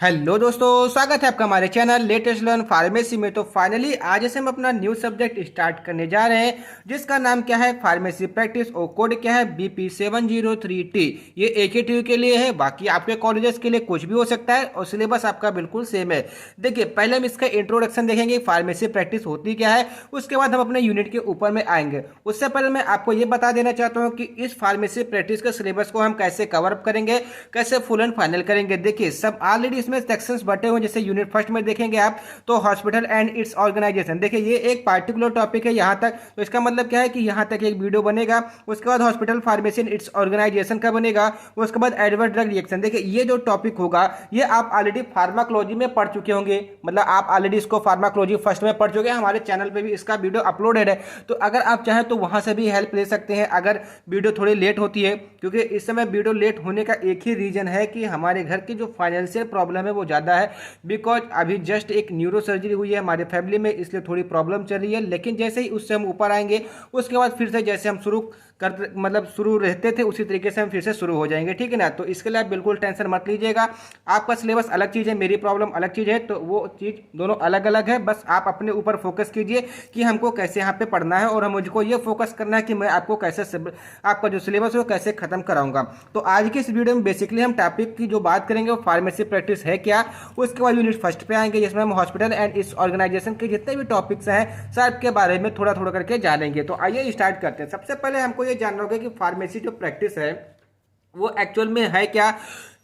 Hello दोस्तों, स्वागत है आपका हमारे चैनल लेटेस्ट लर्न फार्मेसी में। तो फाइनली आज से हम अपना न्यू सब्जेक्ट स्टार्ट करने जा रहे हैं, जिसका नाम क्या है, फार्मेसी प्रैक्टिस, और कोड क्या है BP703T। ये AKTU के लिए है, बाकी आपके कॉलेजेस के लिए कुछ भी हो सकता है और सिलेबस आपका बिल्कुल सेम है। देखिए, पहले हम इसका इंट्रोडक्शन देखेंगे, फार्मेसी प्रैक्टिस होती क्या है, उसके बाद हम अपने यूनिट के ऊपर में आएंगे। उससे पहले मैं आपको ये बता देना चाहता हूँ कि इस फार्मेसी प्रैक्टिस के सिलेबस को हम कैसे कवर अप करेंगे, कैसे फुल एंड फाइनल करेंगे। देखिए, सब ऑलरेडी इसमें सेक्शंस बटे हुए, जैसे यूनिट फर्स्ट में देखेंगे आप तो हॉस्पिटल एंड इट्स ऑर्गेनाइजेशन। देखिए, ये एक पार्टिकुलर टॉपिक है यहाँ तक, तो इसका मतलब क्या है कि यहाँ तक एक वीडियो बनेगा। उसके बाद hospital pharmacy and its organization का बनेगा। उसके बाद एडवर्स ड्रग रिएक्शन। देखिए, ये जो टॉपिक होगा ये आप ऑलरेडी फार्माकोलॉजी में पढ़ चुके होंगे, मतलब आप ऑलरेडी इसको फार्माकोलॉजी फर्स्ट में पढ़ चुके हैं। हमारे चैनल पे भी इसका वीडियो अपलोडेड है, तो अगर आप चाहें तो वहां से भी हेल्प ले सकते हैं अगर वीडियो थोड़ी लेट होती है। क्योंकि इस समय वीडियो लेट होने का एक ही रीजन है कि हमारे घर की जो फाइनेंशियल प्रॉब्लम है वो ज़्यादा है। बिकॉज अभी जस्ट एक न्यूरो सर्जरी हुई है हमारे फैमिली में, इसलिए थोड़ी प्रॉब्लम चल रही है। लेकिन जैसे ही उससे हम ऊपर आएंगे, उसके बाद फिर से जैसे हम शुरू रहते थे उसी तरीके से हम फिर से शुरू हो जाएंगे, ठीक है ना। तो इसके लिए आप बिल्कुल टेंशन मत लीजिएगा। आपका सिलेबस अलग चीज़ है, मेरी प्रॉब्लम अलग चीज़ है, तो वो चीज़ दोनों अलग अलग है। बस आप अपने ऊपर फोकस कीजिए कि हमको कैसे यहाँ पे पढ़ना है, और हम मुझको ये फोकस करना है कि मैं आपको कैसे आपका जो सिलेबस है वो कैसे खत्म कराऊंगा। तो आज की इस वीडियो में बेसिकली हम टॉपिक की जो बात करेंगे वो फार्मेसी प्रैक्टिस है क्या। उसके बाद यूनिट फर्स्ट पे आएंगे, जिसमें हम हॉस्पिटल एंड इस ऑर्गेनाइजेशन के जितने भी टॉपिक्स हैं सब के बारे में थोड़ा थोड़ा करके जानेंगे। तो आइए स्टार्ट करते हैं। सबसे पहले हमको ये जानना होगा कि फार्मेसी जो प्रैक्टिस है वो एक्चुअल में है क्या,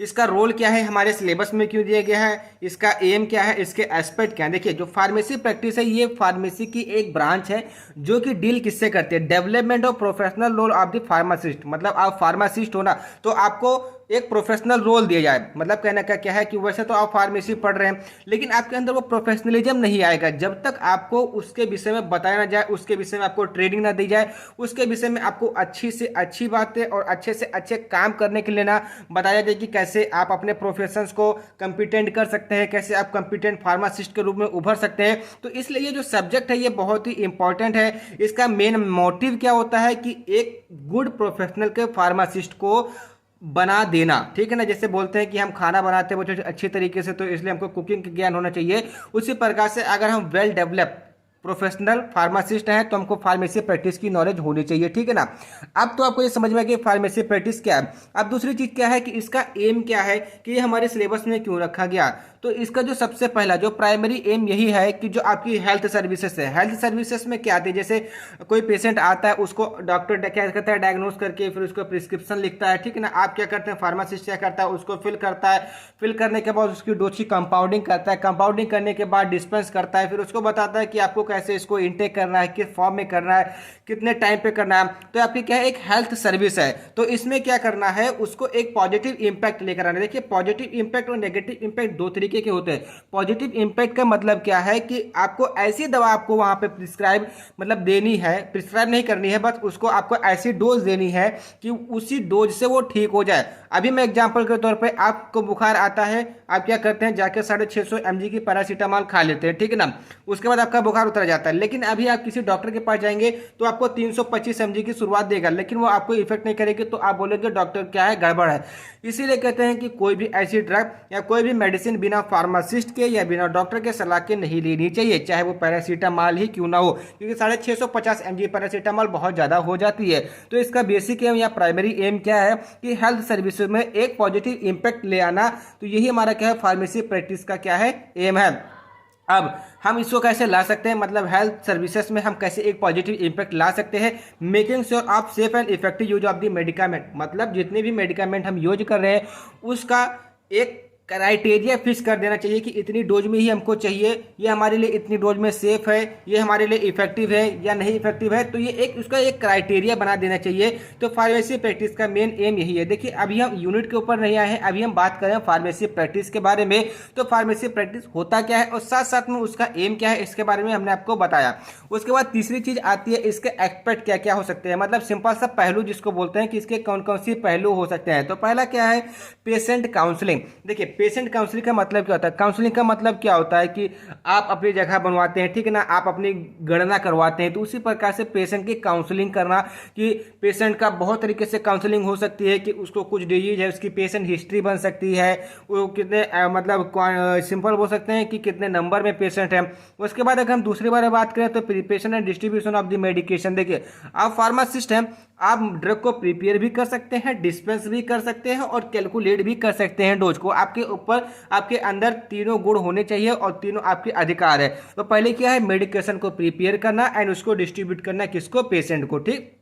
इसका रोल क्या है, हमारे सिलेबस में क्यों दिया गया है, इसका एम क्या है, इसके एस्पेक्ट क्या है। देखिए, जो फार्मेसी प्रैक्टिस है ये फार्मेसी की एक ब्रांच है जो कि डील किससे करती है, development of professional role of the pharmacist. मतलब आप फार्मासिस्ट हो ना, तो आपको एक प्रोफेशनल रोल दिया जाए। मतलब कहने का क्या है कि वैसे तो आप फार्मेसी पढ़ रहे हैं, लेकिन आपके अंदर वो प्रोफेशनलिज्म नहीं आएगा जब तक आपको उसके विषय में बताया ना जाए, उसके विषय में आपको ट्रेनिंग ना दी जाए, उसके विषय में आपको अच्छी से अच्छी बातें और अच्छे से अच्छे काम करने के लिए ना बताया जाए कि कैसे आप अपने प्रोफेशंस को कंपिटेंट कर सकते हैं, कैसे आप कंपिटेंट फार्मासिस्ट के रूप में उभर सकते हैं। तो इसलिए ये जो सब्जेक्ट है ये बहुत ही इंपॉर्टेंट है। इसका मेन मोटिव क्या होता है कि एक गुड प्रोफेशनल के फार्मासिस्ट को बना देना, ठीक है ना। जैसे बोलते हैं कि हम खाना बनाते हैं वो अच्छी तरीके से, तो इसलिए हमको कुकिंग का ज्ञान होना चाहिए। उसी प्रकार से अगर हम वेल डेवलप प्रोफेशनल फार्मासिस्ट हैं तो हमको फार्मेसी प्रैक्टिस की नॉलेज होनी चाहिए, ठीक है ना। अब तो आपको ये समझ में कि फार्मेसी प्रैक्टिस क्या है। अब दूसरी चीज़ क्या है कि इसका एम क्या है, कि ये हमारे सिलेबस में क्यों रखा गया। तो इसका जो सबसे पहला जो प्राइमरी एम यही है कि जो आपकी हेल्थ सर्विसेज है, हेल्थ सर्विसेज में क्या आती है, जैसे कोई पेशेंट आता है उसको डॉक्टर क्या करता है, डायग्नोस करके फिर उसको प्रिस्क्रिप्शन लिखता है, ठीक है ना। आप क्या करते हैं, फार्मासिस्ट क्या करता है, उसको फिल करता है, फिल करने के बाद उसकी डोज की कंपाउंडिंग करता है, कंपाउंडिंग करने के बाद डिस्पेंस करता है, फिर उसको बताता है कि आपको कैसे इसको इनटेक करना है, किस फॉर्म में करना है, कितने टाइम पे करना है। तो आपकी क्या है, एक हेल्थ सर्विस है। तो इसमें क्या करना है, उसको एक पॉजिटिव इंपैक्ट लेकर आना है। देखिए, पॉजिटिव इंपैक्ट और नेगेटिव इंपैक्ट दो तरीके के होते हैं। पॉजिटिव इंपैक्ट का मतलब क्या है कि आपको ऐसी दवा आपको वहां पे प्रिस्क्राइब मतलब देनी है, प्रिस्क्राइब नहीं करनी है, बस उसको आपको ऐसी डोज देनी है कि उसी डोज से वो ठीक हो जाए। अभी मैं एग्जांपल के तौर पे, आपको बुखार आता है, आप क्या करते हैं, जाके 650 mg की पैरासीटामॉल खा लेते हैं, ठीक है ना। उसके बाद आपका बुखार उतर जाता है। लेकिन अभी आप किसी डॉक्टर के पास जाएंगे तो आपको 325 mg की शुरुआत देगा, लेकिन वो आपको इफेक्ट नहीं करेगी, तो आप बोलेंगे डॉक्टर क्या है, गड़बड़ है। इसीलिए कहते हैं कि कोई भी ऐसी ड्रग या कोई भी मेडिसिन बिना फार्मासिस्ट के या बिना डॉक्टर के सलाह के नहीं लेनी चाहिए, चाहे वो पैरासीटामॉल ही क्यों ना हो, क्योंकि 650 mg पैरासीटामॉल बहुत ज़्यादा हो जाती है। तो इसका बेसिक एम या प्राइमरी एम क्या है कि हेल्थ सर्विसेज में एक पॉजिटिव इंपैक्ट ले आना। तो यही हमारा क्या है, फार्मेसी प्रैक्टिस का क्या है, एम है। अब हम इसको कैसे ला सकते हैं, मतलब हेल्थ सर्विसेज में हम कैसे एक पॉजिटिव इंपैक्ट ला सकते हैं, making sure of safe and effective use of the medicament. मतलब जितने भी मेडिकामेंट हम यूज कर रहे हैं उसका एक क्राइटेरिया फिक्स कर देना चाहिए कि इतनी डोज में ही हमको चाहिए, ये हमारे लिए इतनी डोज में सेफ है, ये हमारे लिए इफेक्टिव है या नहीं इफेक्टिव है। तो ये एक उसका एक क्राइटेरिया बना देना चाहिए। तो फार्मेसी प्रैक्टिस का मेन एम यही है। देखिए, अभी हम यूनिट के ऊपर नहीं आए हैं, अभी हम बात करें फार्मेसी प्रैक्टिस के बारे में। तो फार्मेसी प्रैक्टिस होता क्या है और साथ साथ में उसका एम क्या है, इसके बारे में हमने आपको बताया। उसके बाद तीसरी चीज आती है, इसके एक्सपेक्ट क्या क्या हो सकते हैं, मतलब सिंपल सा पहलू जिसको बोलते हैं कि इसके कौन कौन सी पहलू हो सकते हैं। तो पहला क्या है, पेशेंट काउंसलिंग। देखिए, पेशेंट काउंसलिंग का मतलब क्या होता है? काउंसलिंग का मतलब क्या होता है कि आप अपनी जगह बनवाते हैं, ठीक है ना, आप अपनी गणना करवाते हैं। तो उसी प्रकार से पेशेंट की काउंसलिंग करना, कि पेशेंट का बहुत तरीके से काउंसलिंग हो सकती है कि उसको कुछ डिजीज है, उसकी पेशेंट हिस्ट्री बन सकती है, वो कितने मतलब सिंपल बोल सकते हैं कि कितने नंबर में पेशेंट है। उसके बाद अगर हम दूसरी बार बात करें तो preparation and distribution of the medication. देखिए, आप फार्मासिस्ट हैं, आप ड्रग को प्रिपेयर भी कर सकते हैं, डिस्पेंस भी कर सकते हैं और कैलकुलेट भी कर सकते हैं डोज को। आपके ऊपर, आपके अंदर तीनों गुण होने चाहिए और तीनों आपके अधिकार है। तो पहले क्या है, मेडिकेशन को प्रिपेयर करना एंड उसको डिस्ट्रीब्यूट करना किसको? पेशेंट को, ठीक।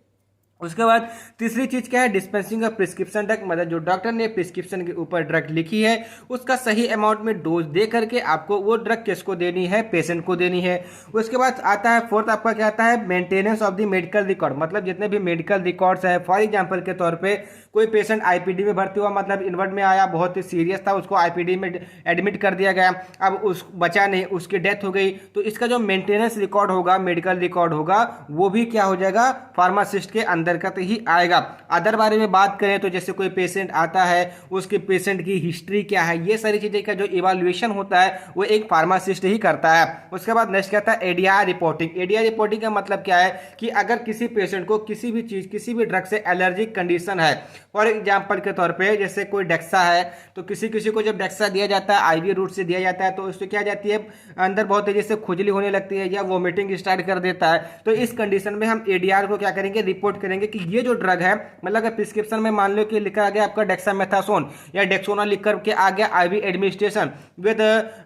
उसके बाद तीसरी चीज क्या है, डिस्पेंसिंग ऑफ प्रिस्क्रिप्शन ड्रग, मतलब जो डॉक्टर ने प्रिस्क्रिप्शन के ऊपर ड्रग लिखी है उसका सही अमाउंट में डोज दे करके आपको वो ड्रग किसको देनी है? पेशेंट को देनी है। उसके बाद आता है फोर्थ, आपका क्या आता है, maintenance of the medical record, मतलब जितने भी मेडिकल रिकॉर्ड्स है। फॉर एग्जांपल के तौर पे कोई पेशेंट आईपीडी में भर्ती हुआ, मतलब इन्वर्ट में आया, बहुत ही सीरियस था, उसको आईपीडी में एडमिट कर दिया गया, अब उस बचा नहीं, उसकी डेथ हो गई, तो इसका जो मेंटेनेंस रिकॉर्ड होगा, मेडिकल रिकॉर्ड होगा, वो भी क्या हो जाएगा? फार्मासिस्ट के अंतर्गत ही आएगा। अदर बारे में बात करें तो जैसे कोई पेशेंट आता है, उसके पेशेंट की हिस्ट्री क्या है, ये सारी चीजें का जो इवैल्यूएशन होता है वो एक फार्मासिस्ट ही करता है। उसके बाद नेक्स्ट क्या था, एडीआर रिपोर्टिंग। एडीआर रिपोर्टिंग का मतलब क्या है कि अगर किसी पेशेंट को किसी भी चीज, किसी भी ड्रग से एलर्जिक कंडीशन है, फॉर एग्जाम्पल के तौर पे जैसे कोई डेक्सा है, तो किसी किसी को जब डेक्सा दिया जाता है, आईवी रूट से दिया जाता है, तो उससे क्या जाती है, अंदर बहुत तेजी से खुजली होने लगती है या वोमिटिंग स्टार्ट कर देता है। तो इस कंडीशन में हम एडीआर को क्या करेंगे, रिपोर्ट करेंगे कि ये जो ड्रग है, मतलब अगर प्रिस्क्रिप्शन में मान लो कि लिखा आ गया आपका डेक्सामेथासोन या डेक्सोना लिख करके आ गया आईवी एडमिनिस्ट्रेशन विद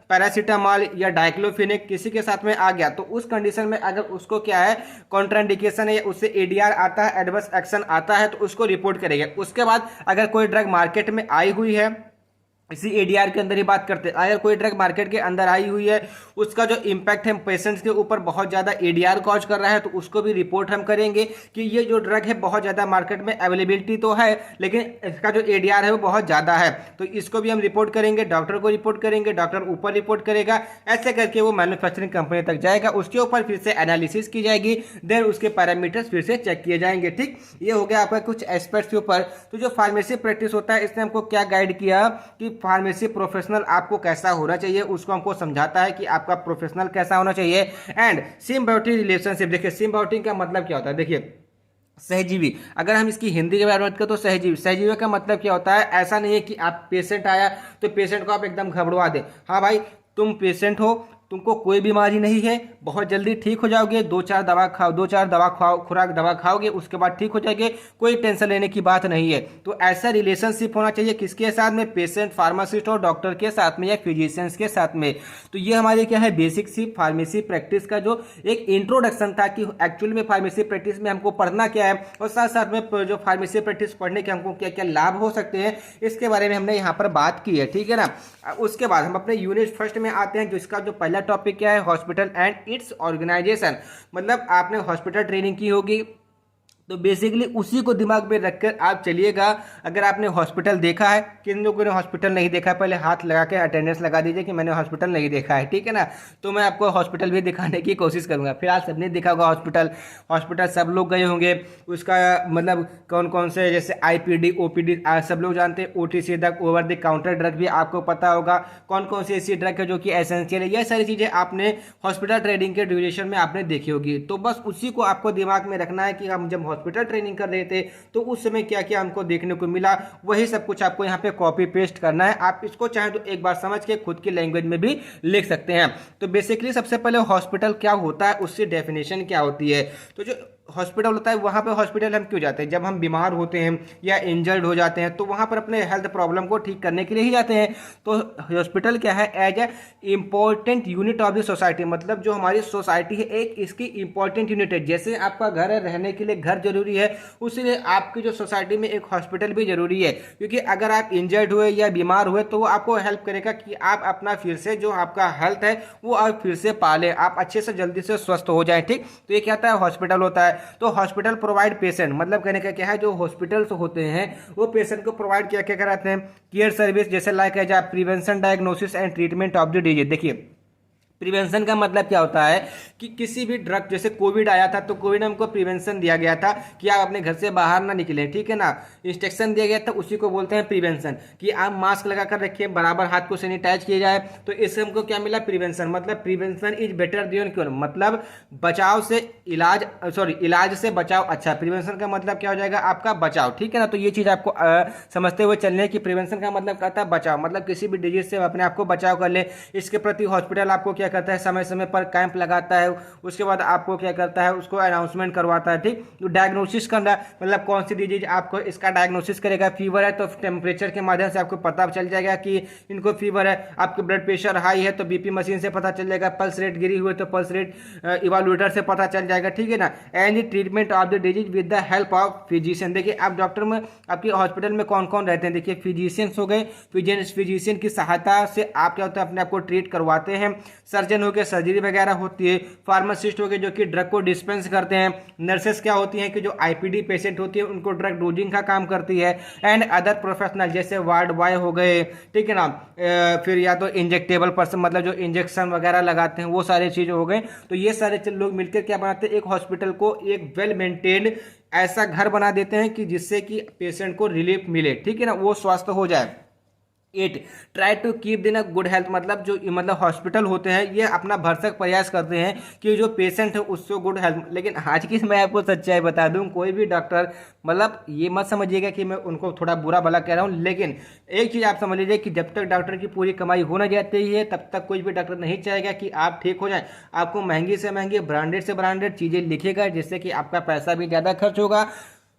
पैरासीटामॉल या डाइक्लोफिनेक किसी के साथ में आ गया, तो उस कंडीशन में अगर उसको क्या है, कॉन्ट्राइंडिकेशन है या उससे एडीआर आता है, एडवर्स एक्शन आता है, तो उसको रिपोर्ट करेंगे। उसके बाद अगर कोई ड्रग मार्केट में आई हुई है, इसी एडीआर के अंदर ही बात करते हैं, अगर कोई ड्रग मार्केट के अंदर आई हुई है, उसका जो इम्पैक्ट है पेशेंट्स के ऊपर बहुत ज़्यादा एडीआर कॉज कर रहा है, तो उसको भी रिपोर्ट हम करेंगे कि ये जो ड्रग है बहुत ज़्यादा मार्केट में अवेलेबिलिटी तो है, लेकिन इसका जो एडीआर है वो बहुत ज़्यादा है, तो इसको भी हम रिपोर्ट करेंगे, डॉक्टर को रिपोर्ट करेंगे, डॉक्टर ऊपर रिपोर्ट करेगा, ऐसे करके वो मैन्युफैक्चरिंग कंपनी तक जाएगा, उसके ऊपर फिर से एनालिसिस की जाएगी, देन उसके पैरामीटर्स फिर से चेक किए जाएंगे, ठीक। ये हो गया आपका कुछ एस्पेक्ट्स के ऊपर। तो जो फार्मेसी प्रैक्टिस होता है, इसने हमको क्या गाइड किया कि फार्मेसी प्रोफेशनल आपको कैसा होना चाहिए, उसको हमको समझाता है कि आपका प्रोफेशनल कैसा होना चाहिए। एंड सिम्बायोटिक रिलेशनशिप, देखिए सिम्बायोटिक का मतलब क्या होता है, देखिए सहजीवी, अगर हम इसकी हिंदी के बारे में बात करें तो सहजीवी, सहजीवी का मतलब क्या होता है, ऐसा नहीं है कि आप पेशेंट आया तो पेशेंट को आप एकदम घबरवा दें, हाँ भाई तुम पेशेंट हो, तुमको कोई बीमारी नहीं है, बहुत जल्दी ठीक हो जाओगे, दो चार दवा खाओ, खुराक दवा खाओगे, उसके बाद ठीक हो जाएंगे, कोई टेंशन लेने की बात नहीं है। तो ऐसा रिलेशनशिप होना चाहिए किसके साथ में, पेशेंट, फार्मासिस्ट और डॉक्टर के साथ में या फिजिशियंस के साथ में। तो ये हमारी क्या है, बेसिक सी फार्मेसी प्रैक्टिस का जो एक इंट्रोडक्शन था कि एक्चुअल में फार्मेसी प्रैक्टिस में हमको पढ़ना क्या है, और साथ साथ में जो फार्मेसी प्रैक्टिस पढ़ने के हमको क्या क्या लाभ हो सकते हैं, इसके बारे में हमने यहाँ पर बात की है, ठीक है ना। उसके बाद हम अपने यूनिट फर्स्ट में आते हैं, जिसका जो पहला टॉपिक क्या है, हॉस्पिटल एंड इट्स ऑर्गेनाइजेशन। मतलब आपने हॉस्पिटल ट्रेनिंग की होगी, तो बेसिकली उसी को दिमाग में रखकर आप चलिएगा। अगर आपने हॉस्पिटल देखा है, किन लोगों ने हॉस्पिटल नहीं देखा है, पहले हाथ लगा के अटेंडेंस लगा दीजिए कि मैंने हॉस्पिटल नहीं देखा है, ठीक है ना। तो मैं आपको हॉस्पिटल भी दिखाने की कोशिश करूंगा। फिलहाल सबने देखा होगा हॉस्पिटल, हॉस्पिटल सब लोग गए होंगे, उसका मतलब कौन कौन से, जैसे आईपीडी, ओपीडी सब लोग जानते हैं, OTC drug, over the counter drug भी आपको पता होगा, कौन कौन सी ऐसी ड्रग है जो कि एसेंशियल है, यह सारी चीज़ें आपने हॉस्पिटल ट्रेनिंग के ड्यूरेशन में आपने देखी होगी। तो बस उसी को आपको दिमाग में रखना है कि हम जब हॉस्पिटल ट्रेनिंग कर रहे थे तो उस समय क्या क्या हमको देखने को मिला, वही सब कुछ आपको यहाँ पे कॉपी पेस्ट करना है। आप इसको चाहे तो एक बार समझ के खुद की लैंग्वेज में भी लिख सकते हैं। तो बेसिकली सबसे पहले हॉस्पिटल क्या होता है, उसकी डेफिनेशन क्या होती है। तो जो हॉस्पिटल होता है, वहाँ पे हॉस्पिटल हम क्यों जाते हैं, जब हम बीमार होते हैं या इंजर्ड हो जाते हैं, तो वहाँ पर अपने हेल्थ प्रॉब्लम को ठीक करने के लिए ही जाते हैं। तो हॉस्पिटल क्या है, as a important unit of the society, मतलब जो हमारी सोसाइटी है एक इसकी इंपॉर्टेंट यूनिट है। जैसे आपका घर है, रहने के लिए घर जरूरी है, उसीलिए आपकी जो सोसाइटी में एक हॉस्पिटल भी जरूरी है, क्योंकि अगर आप इंजर्ड हुए या बीमार हुए तो वो आपको हेल्प करेगा कि आप अपना फिर से जो आपका हेल्थ है वो आप फिर से पाले, आप अच्छे से जल्दी से स्वस्थ हो जाए, ठीक। तो ये क्या होता है, हॉस्पिटल होता है। तो हॉस्पिटल प्रोवाइड पेशेंट, मतलब कहने का क्या है, जो हॉस्पिटल्स होते हैं वो पेशेंट को प्रोवाइड क्या क्या कराते हैं, केयर सर्विस, जैसे लाइक है prevention, diagnosis and treatment of the disease. देखिए प्रिवेंशन का मतलब क्या होता है कि किसी भी ड्रग, जैसे कोविड आया था तो कोविड में हमको प्रिवेंशन दिया गया था कि आप अपने घर से बाहर ना निकलें, ठीक है ना, इंस्ट्रक्शन दिया गया था, उसी को बोलते हैं प्रिवेंशन, कि आप मास्क लगा कर रखिए, बराबर हाथ को सैनिटाइज किया जाए। तो इससे हमको क्या मिला, प्रिवेंशन। मतलब prevention is better than cure, मतलब बचाव से इलाज, इलाज से बचाव अच्छा। प्रिवेंशन का मतलब क्या हो जाएगा, आपका बचाव, ठीक है ना। तो ये चीज़ आपको समझते हुए चलने की प्रिवेंशन का मतलब क्या था, बचाव, मतलब किसी भी डिजीज से अपने आप को बचाव कर ले। इसके प्रति हॉस्पिटल आपको क्या करता है, समय समय पर कैंप लगाता है, उसके बाद आपको क्या करता है, उसको अनाउंसमेंट करवाता है, ठीक। तो डायग्नोसिस करना, मतलब कौन सी डिजीज आपको इसका डायग्नोसिस करेगा। फीवर है तो टेम्परेचर के माध्यम से आपको पता चल जाएगा कि इनको फीवर है। आपके ब्लड प्रेशर हाई है तो बीपी मशीन से पता चल जाएगा। पल्स रेट गिरी हुई तो पल्स रेट इवालुएटर से पता चल जाएगा, ठीक है ना। And treatment of the disease with the help of physician. देखिए आप डॉक्टर में, आपके हॉस्पिटल में कौन कौन रहते हैं, देखिए फिजिशियंस हो गए, फिजिशियन की सहायता से आप क्या होता है, अपने आप को ट्रीट करवाते हैं। सर्जन हो गए, सर्जरी वगैरह होती है। फार्मासिस्ट हो गए जो कि ड्रग को डिस्पेंस करते हैं। नर्सेस क्या होती हैं कि जो आईपीडी पेशेंट होती है उनको ड्रग डोजिंग का काम करती है। एंड अदर प्रोफेशनल जैसे वार्ड बॉय हो गए, ठीक है ना, फिर या तो इंजेक्टेबल पर्सन, मतलब जो इंजेक्शन वगैरह लगाते हैं, वो सारे चीज़ें हो गए। तो ये सारे लोग मिलकर क्या बनाते हैं, एक हॉस्पिटल को एक वेल मेंटेन्ड ऐसा घर बना देते हैं कि जिससे कि पेशेंट को रिलीफ मिले, ठीक है ना, वो स्वस्थ हो जाए। 8 ट्राई टू कीप दिन अ गुड हेल्थ, मतलब जो हॉस्पिटल होते हैं ये अपना भरसक प्रयास करते हैं कि जो पेशेंट है उससे गुड हेल्थ। लेकिन आज की मैं आपको सच्चाई बता दूं, कोई भी डॉक्टर, मतलब ये मत समझिएगा कि मैं उनको थोड़ा बुरा भला कह रहा हूं, लेकिन एक चीज़ आप समझ लीजिए कि जब तक डॉक्टर की पूरी कमाई हो ना जाती है तब तक कोई भी डॉक्टर नहीं चाहेगा कि आप ठीक हो जाए। आपको महंगी से महंगी, ब्रांडेड से ब्रांडेड चीज़ें लिखेगा, जिससे कि आपका पैसा भी ज़्यादा खर्च होगा,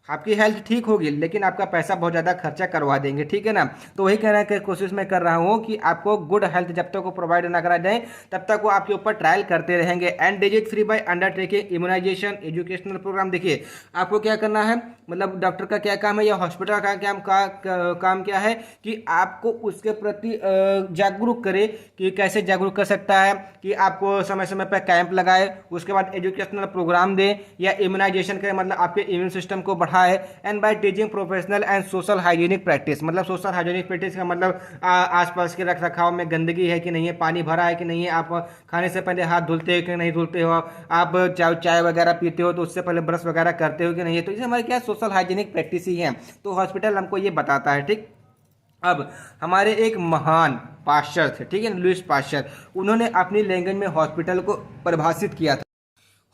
आपकी हेल्थ ठीक होगी, लेकिन आपका पैसा बहुत ज़्यादा खर्चा करवा देंगे, ठीक है ना। तो वही कहने की कोशिश मैं कर रहा हूँ कि आपको गुड हेल्थ जब तक वो प्रोवाइड ना करा जाए तब तक वो आपके ऊपर ट्रायल करते रहेंगे। And disease free by undertaking immunization educational program. देखिए आपको क्या करना है, मतलब डॉक्टर का क्या काम है या हॉस्पिटल का काम क्या है कि आपको उसके प्रति जागरूक करे कि कैसे जागरूक कर सकता है, कि आपको समय समय पर कैंप लगाए, उसके बाद एजुकेशनल प्रोग्राम दे या इम्यूनाइजेशन करे, मतलब आपके इम्यून सिस्टम को बढ़ाए। And bye teaching professional and social hygienic practice, मतलब सोशल हाइजीनिक प्रैक्टिस का मतलब आसपास के रख रखाव में गंदगी है कि नहीं है, पानी भरा है कि नहीं है, आप खाने से पहले हाथ धुलते हो कि नहीं धुलते हो, आप चाय वगैरह पीते हो तो उससे पहले ब्रश वगैरह करते हो कि नहीं है। तो इसे हमारे क्या सोशल हाइजीनिक प्रैक्टिस ही है, तो हॉस्पिटल हमको ये बताता है, ठीक। अब हमारे एक महान पाश्चर थे, ठीक है, लुईस पाश्चर, उन्होंने अपनी लैंग्वेज में हॉस्पिटल को परिभाषित किया था।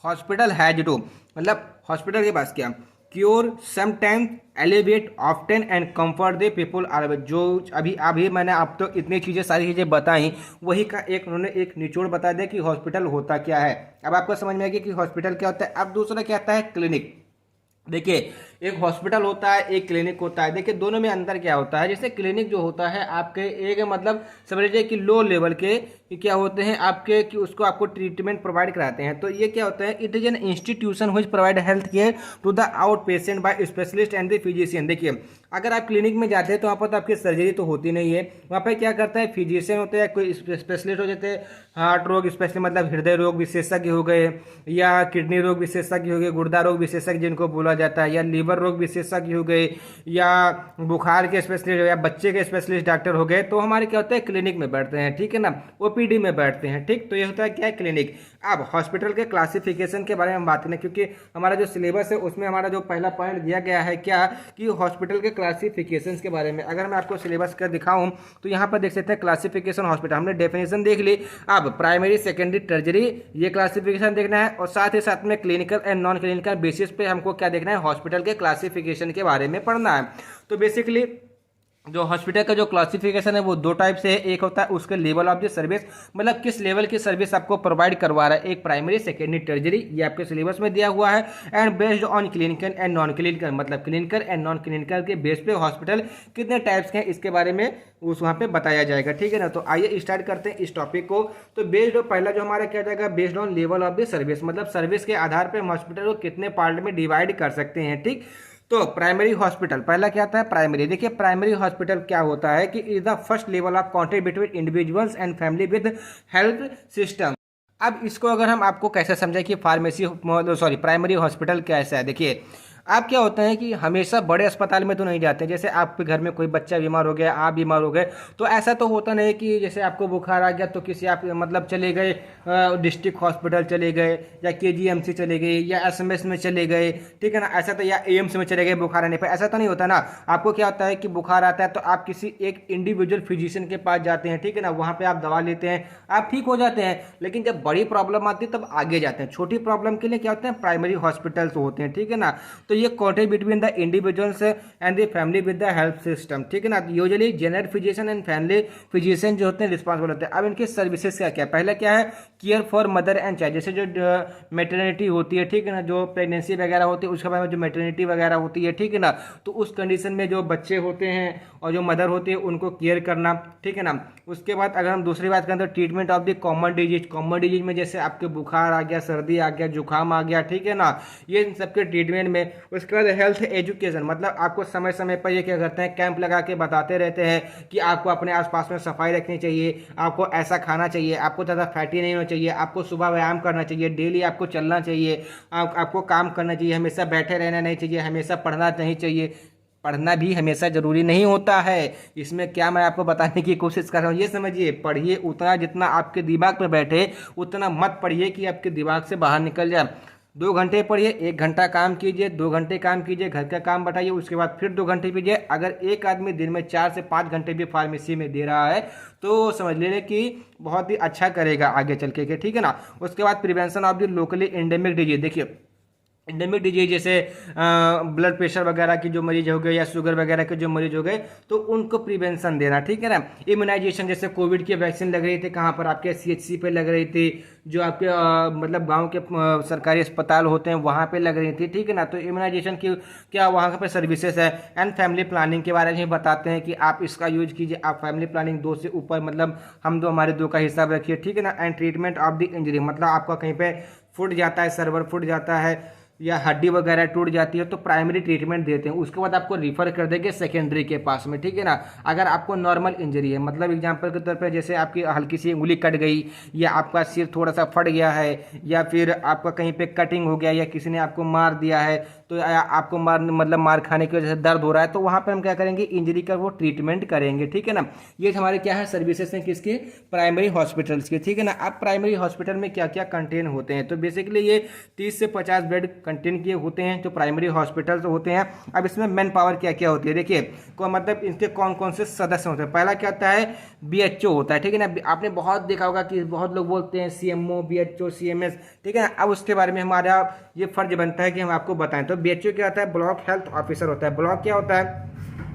हॉस्पिटल हैज टू, मतलब हॉस्पिटल के पास क्या, cure sometimes elevate often and comfort the people are. जो अभी मैंने आप तो इतनी चीज़ें सारी चीज़ें बताई, वही का एक उन्होंने एक निचोड़ बता दिया कि हॉस्पिटल होता क्या है। अब आपको समझ में आ गया कि हॉस्पिटल क्या होता है। अब दूसरा क्या आता है, क्लिनिक। देखिए एक हॉस्पिटल होता है, एक क्लिनिक होता है। देखिए दोनों में अंतर क्या होता है, जैसे क्लिनिक जो होता है आपके एक, मतलब समझ लीजिए कि लो लेवल के क्या होते हैं आपके, कि उसको आपको ट्रीटमेंट प्रोवाइड कराते हैं। तो ये क्या होता है, it is an institution which provide health care to the out patient by specialist and the physician. देखिए अगर आप क्लिनिक में जाते हैं तो वहाँ पर तो आपकी सर्जरी तो होती नहीं है, वहाँ पर क्या करता है, फिजिशियन होते हैं, कोई स्पेशलिस्ट हो जाते हैं, हार्ट रोग स्पेशलिस्ट, मतलब हृदय रोग विशेषज्ञ हो गए, या किडनी रोग विशेषज्ञ हो गए, गुर्दा रोग विशेषज्ञ जिनको बोला जाता है, या लीवर रोग विशेषज्ञ हो गए, या बुखार के स्पेशलिस्ट, या बच्चे के स्पेशलिस्ट डॉक्टर हो गए। तो हमारे क्या होता है, क्लिनिक में बैठते हैं, ठीक है ना, ओपीडी में बैठते हैं, ठीक। तो ये होता है क्या है, क्लिनिक। अब हॉस्पिटल के क्लासिफिकेशन के बारे में बात करें, क्योंकि हमारा जो सिलेबस है उसमें हमारा जो पहला पॉइंट दिया गया है क्या, कि हॉस्पिटल के क्लासिफिकेशन के बारे में। अगर मैं आपको सिलेबस कर दिखाऊं तो यहाँ पर देख सकते हैं क्लासिफिकेशन हॉस्पिटल, हमने डेफिनेशन देख ली। अब प्राइमरी सेकेंडरी टर्जरी ये क्लासिफिकेशन देखना है, और साथ ही साथ में clinical and non clinical basis पे हमको क्या देखना है, हॉस्पिटल के क्लासिफिकेशन के बारे में पढ़ना है। तो बेसिकली जो हॉस्पिटल का जो क्लासिफिकेशन है वो दो टाइप से है। एक होता है उसके लेवल ऑफ द सर्विस, मतलब किस लेवल की सर्विस आपको प्रोवाइड करवा रहा है, एक प्राइमरी सेकेंडरी टर्जरी, ये आपके सिलेबस में दिया हुआ है। And based on clinical and non clinical, मतलब क्लिनिकल एंड नॉन क्लिनिकल के बेस पे हॉस्पिटल कितने टाइप्स के हैं इसके बारे में उस वहाँ पे बताया जाएगा, ठीक है ना। तो आइए स्टार्ट करते हैं इस टॉपिक को। तो बेस्ड पहला जो हमारा क्या जाएगा, based on level of the service, मतलब सर्विस के आधार पर हम हॉस्पिटल को कितने पार्ट में डिवाइड कर सकते हैं, ठीक। तो प्राइमरी हॉस्पिटल पहला क्या आता है, प्राइमरी। देखिए प्राइमरी हॉस्पिटल क्या होता है कि is the first level of contact between individuals and family with health system. अब इसको अगर हम आपको कैसे समझें कि प्राइमरी हॉस्पिटल कैसा है, देखिए आप क्या होता है कि हमेशा बड़े अस्पताल में तो नहीं जाते, जैसे आपके घर में कोई बच्चा बीमार हो गया, आप बीमार हो गए, तो ऐसा तो होता नहीं कि जैसे आपको बुखार आ गया तो किसी आप मतलब चले गए डिस्ट्रिक्ट हॉस्पिटल चले गए, या केजीएमसी चले गए, या एसएमएस में चले गए, ठीक है ना, ऐसा तो, या एम्स में चले गए बुखार आने पर, ऐसा तो नहीं होता ना। आपको क्या होता है कि बुखार आता है तो आप किसी एक इंडिविजुअल फिजिशियन के पास जाते हैं, ठीक है ना, वहाँ पे आप दवा लेते हैं, आप ठीक हो जाते हैं। लेकिन जब बड़ी प्रॉब्लम आती है तब आगे जाते हैं। छोटी प्रॉब्लम के लिए क्या होते हैं, प्राइमरी हॉस्पिटल्स होते हैं, ठीक है ना। तो ये contact between the individuals and the family with the health system, ठीक है ना। Usually general physician and family physician जो होते हैं रिस्पॉन्सिबल होते हैं। अब इनकी सर्विसेज क्या है, पहला क्या है, care for mother and child, जैसे जो मेटर्निटी होती है, ठीक है ना, जो प्रेगनेंसी वगैरह होती है, उसके बाद में जो मेटर्निटी वगैरह होती है, ठीक है ना, तो उस कंडीशन में जो बच्चे होते हैं और जो मदर होती है उनको केयर करना, ठीक है ना। उसके बाद अगर हम दूसरी बात करें तो treatment of the common disease, common disease में जैसे आपके बुखार आ गया, सर्दी आ गया, जुकाम आ गया, ठीक है ना, ये इन सबके ट्रीटमेंट में। उसके बाद हेल्थ एजुकेशन, मतलब आपको समय समय पर ये क्या करते हैं, कैंप लगा के बताते रहते हैं कि आपको अपने आसपास में सफाई रखनी चाहिए, आपको ऐसा खाना चाहिए, आपको ज़्यादा फैटी नहीं होना चाहिए, आपको सुबह व्यायाम करना चाहिए, डेली आपको चलना चाहिए, आपको काम करना चाहिए, हमेशा बैठे रहना नहीं चाहिए, हमेशा पढ़ना नहीं चाहिए। पढ़ना भी हमेशा जरूरी नहीं होता है, इसमें क्या मैं आपको बताने की कोशिश कर रहा हूँ, ये समझिए, पढ़िए उतना जितना आपके दिमाग में बैठे, उतना मत पढ़िए कि आपके दिमाग से बाहर निकल जाए। 2 घंटे पढ़िए, 1 घंटा काम कीजिए, 2 घंटे काम कीजिए, घर का काम बताइए, उसके बाद फिर 2 घंटे पीजिए। अगर एक आदमी दिन में 4 से 5 घंटे भी फार्मेसी में दे रहा है तो समझ लीजिए कि बहुत ही अच्छा करेगा आगे चल के, ठीक है ना। उसके बाद prevention of the locally endemic disease, देखिए एंडेमिक डिजीज जैसे ब्लड प्रेशर वगैरह की जो मरीज हो गए, या शुगर वगैरह के जो मरीज हो गए, तो उनको प्रिवेंशन देना, ठीक है ना। इम्यूनाइजेशन, जैसे कोविड की वैक्सीन लग रही थी, कहाँ पर, आपके सीएचसी पे लग रही थी, जो आपके मतलब गांव के सरकारी अस्पताल होते हैं वहाँ पे लग रही थी, ठीक है ना। तो इम्यूनाइजेशन की क्या वहाँ पे सर्विसेज है। एंड फैमिली प्लानिंग के बारे में बताते हैं कि आप इसका यूज कीजिए, आप फैमिली प्लानिंग 2 से ऊपर, मतलब हम 2 हमारे 2 का हिसाब रखिए, ठीक है ना। And treatment of the injury, मतलब आपका कहीं पे फूट जाता है, सर्वर फूट जाता है, या हड्डी वगैरह टूट जाती है, तो प्राइमरी ट्रीटमेंट देते हैं, उसके बाद आपको रिफर कर देंगे सेकेंडरी के पास में, ठीक है ना। अगर आपको नॉर्मल इंजरी है, मतलब एग्जांपल के तौर पे जैसे आपकी हल्की सी उंगली कट गई, या आपका सिर थोड़ा सा फट गया है, या फिर आपका कहीं पे कटिंग हो गया, या किसी ने आपको मार दिया है, तो आपको मार खाने की वजह से दर्द हो रहा है, तो वहाँ पर हम क्या करेंगे, इंजरी का वो ट्रीटमेंट करेंगे, ठीक है ना। ये हमारे क्या है, सर्विसेज हैं किसके, प्राइमरी हॉस्पिटल्स के, ठीक है ना। अब प्राइमरी हॉस्पिटल में क्या क्या कंटेन होते हैं, तो बेसिकली ये 30 से 50 बेड कंटेन किए होते हैं जो प्राइमरी हॉस्पिटल्स होते हैं। अब इसमें मैन पावर क्या क्या होती है, देखिए मतलब इनके कौन कौन से सदस्य होते हैं। पहला क्या होता है, बीएचओ होता है, ठीक है ना। आपने बहुत देखा होगा कि बहुत लोग बोलते हैं सीएमओ, बीएचओ, सीएमएस, ठीक है ना। अब उसके बारे में हमारा ये फर्ज बनता है कि हम आपको बताएं। तो बीएचओ क्या होता है, ब्लॉक हेल्थ ऑफिसर होता है। ब्लॉक क्या होता है,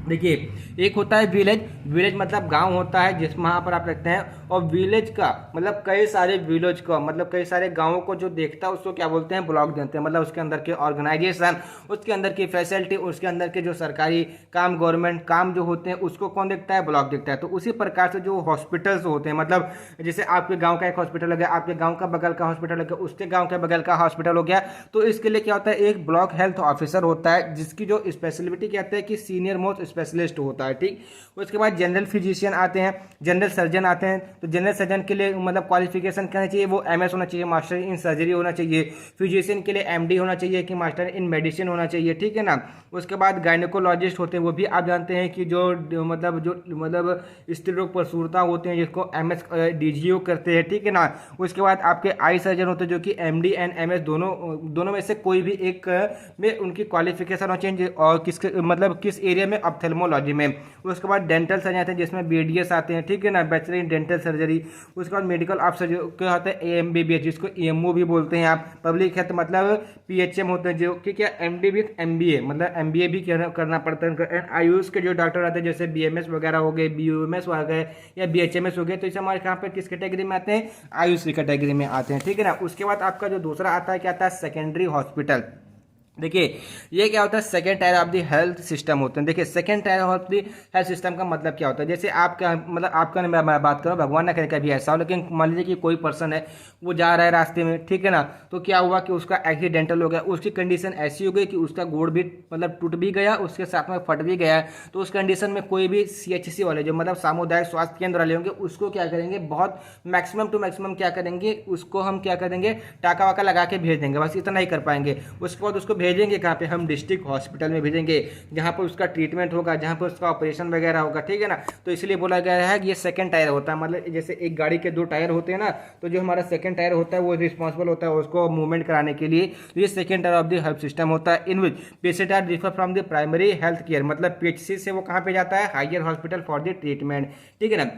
देखिए एक होता है विलेज, विलेज मतलब गांव होता है जिस वहाँ पर आप रखते हैं, और विलेज का मतलब कई सारे विलेज का मतलब कई सारे गांवों को जो देखता है उसको क्या बोलते हैं, ब्लॉक देते हैं। मतलब उसके अंदर के ऑर्गेनाइजेशन, उसके अंदर की फैसिलिटी, उसके अंदर के जो सरकारी काम, गवर्नमेंट काम जो होते हैं, उसको कौन देखता है, ब्लॉक देखता है। तो उसी प्रकार से जो हॉस्पिटल्स होते हैं, मतलब जैसे आपके गाँव का एक हॉस्पिटल हो गया, आपके गाँव का बगल का हॉस्पिटल हो गया, उसके गाँव के बगल का हॉस्पिटल हो गया, तो इसके लिए क्या होता है, एक ब्लॉक हेल्थ ऑफिसर होता है जिसकी जो स्पेशलिटी कहते हैं कि सीनियर मोस्ट स्पेशलिस्ट होता है, ठीक। उसके बाद जनरल फिजिशियन आते हैं, जनरल सर्जन आते हैं। तो जनरल सर्जन के लिए मतलब क्वालिफिकेशन कहना चाहिए, वो एमएस होना चाहिए, मास्टर इन सर्जरी होना चाहिए। फिजिशियन के लिए एमडी होना चाहिए कि मास्टर इन मेडिसिन होना चाहिए, ठीक है ना। उसके बाद गायनेकोलॉजिस्ट होते हैं, वो भी आप जानते हैं कि जो मतलब स्त्री रोग प्रसूरता होते हैं, जिसको एमएस डीजीओ करते हैं, ठीक है ना। उसके बाद आपके आई सर्जन होते हैं जो कि एमडी एंड एमएस दोनों में से कोई भी एक में उनकी क्वालिफिकेशन होना चाहिए, और किस एरिया में, ऑप्थेल्मोलॉजी में। उसके बाद डेंटल सर्जन आते हैं जिसमें बीडीएस आते हैं, ठीक है ना, बैचलर इन डेंटल सर्जरी। उसके बाद मेडिकल ऑफिसर जो क्या होता है एएमबीबीएस, जिसको ईएमओ भी बोलते हैं आप। पब्लिक हेल्थ मतलब पीएचएम होते हैं, जो कि क्या एमडी विथ एमबीए, मतलब एमबीए भी करना पड़ता है। एंड आयुष के जो डॉक्टर आते हैं जैसे बीएमएस वगैरह हो गए, बीयूएमएस हो गए, या बीएचएमएस हो गए, तो इसे हमारे यहाँ पे किस कैटेगरी में आते हैं, आयुष की कैटेगरी में आते हैं, ठीक है ना। उसके बाद आपका जो दूसरा आता है क्या आता है, सेकेंडरी हॉस्पिटल। देखिए ये क्या होता है, second tyre of the health system होते हैं। देखिए second tyre of the health system का मतलब क्या होता है, जैसे आपका मैं बात करूँ, भगवान ना करे कभी ऐसा हो, लेकिन मान लीजिए कि कोई पर्सन है, वो जा रहा है रास्ते में, ठीक है ना, तो क्या हुआ कि उसका एक्सीडेंटल हो गया, उसकी कंडीशन ऐसी हो गई कि उसका गोड़ भी मतलब टूट भी गया, उसके साथ में फट भी गया। तो उस कंडीशन में कोई भी सीएचसी वाले जो मतलब सामुदायिक स्वास्थ्य केंद्र वाले होंगे, उसको क्या करेंगे, बहुत मैक्सिमम टू मैक्सिमम क्या करेंगे, उसको हम क्या करेंगे, टाका वाका लगा के भेज देंगे, बस इतना ही कर पाएंगे। उसके बाद उसको भेजेंगे कहाँ पे, हम डिस्ट्रिक्ट हॉस्पिटल में भेजेंगे जहाँ पर उसका ट्रीटमेंट होगा, जहाँ पर उसका ऑपरेशन वगैरह होगा, ठीक है ना। तो इसलिए बोला गया है कि ये सेकंड टायर होता है, मतलब जैसे एक गाड़ी के 2 टायर होते हैं ना, तो जो हमारा सेकंड टायर होता है वो रिस्पॉन्सिबल होता है उसको मूवमेंट कराने के लिए। तो ये second tier of the health system होता है, in which patient are refer from the primary health care, मतलब पीएचसी से वो कहाँ पे जाता है, higher hospital for the treatment, ठीक है ना।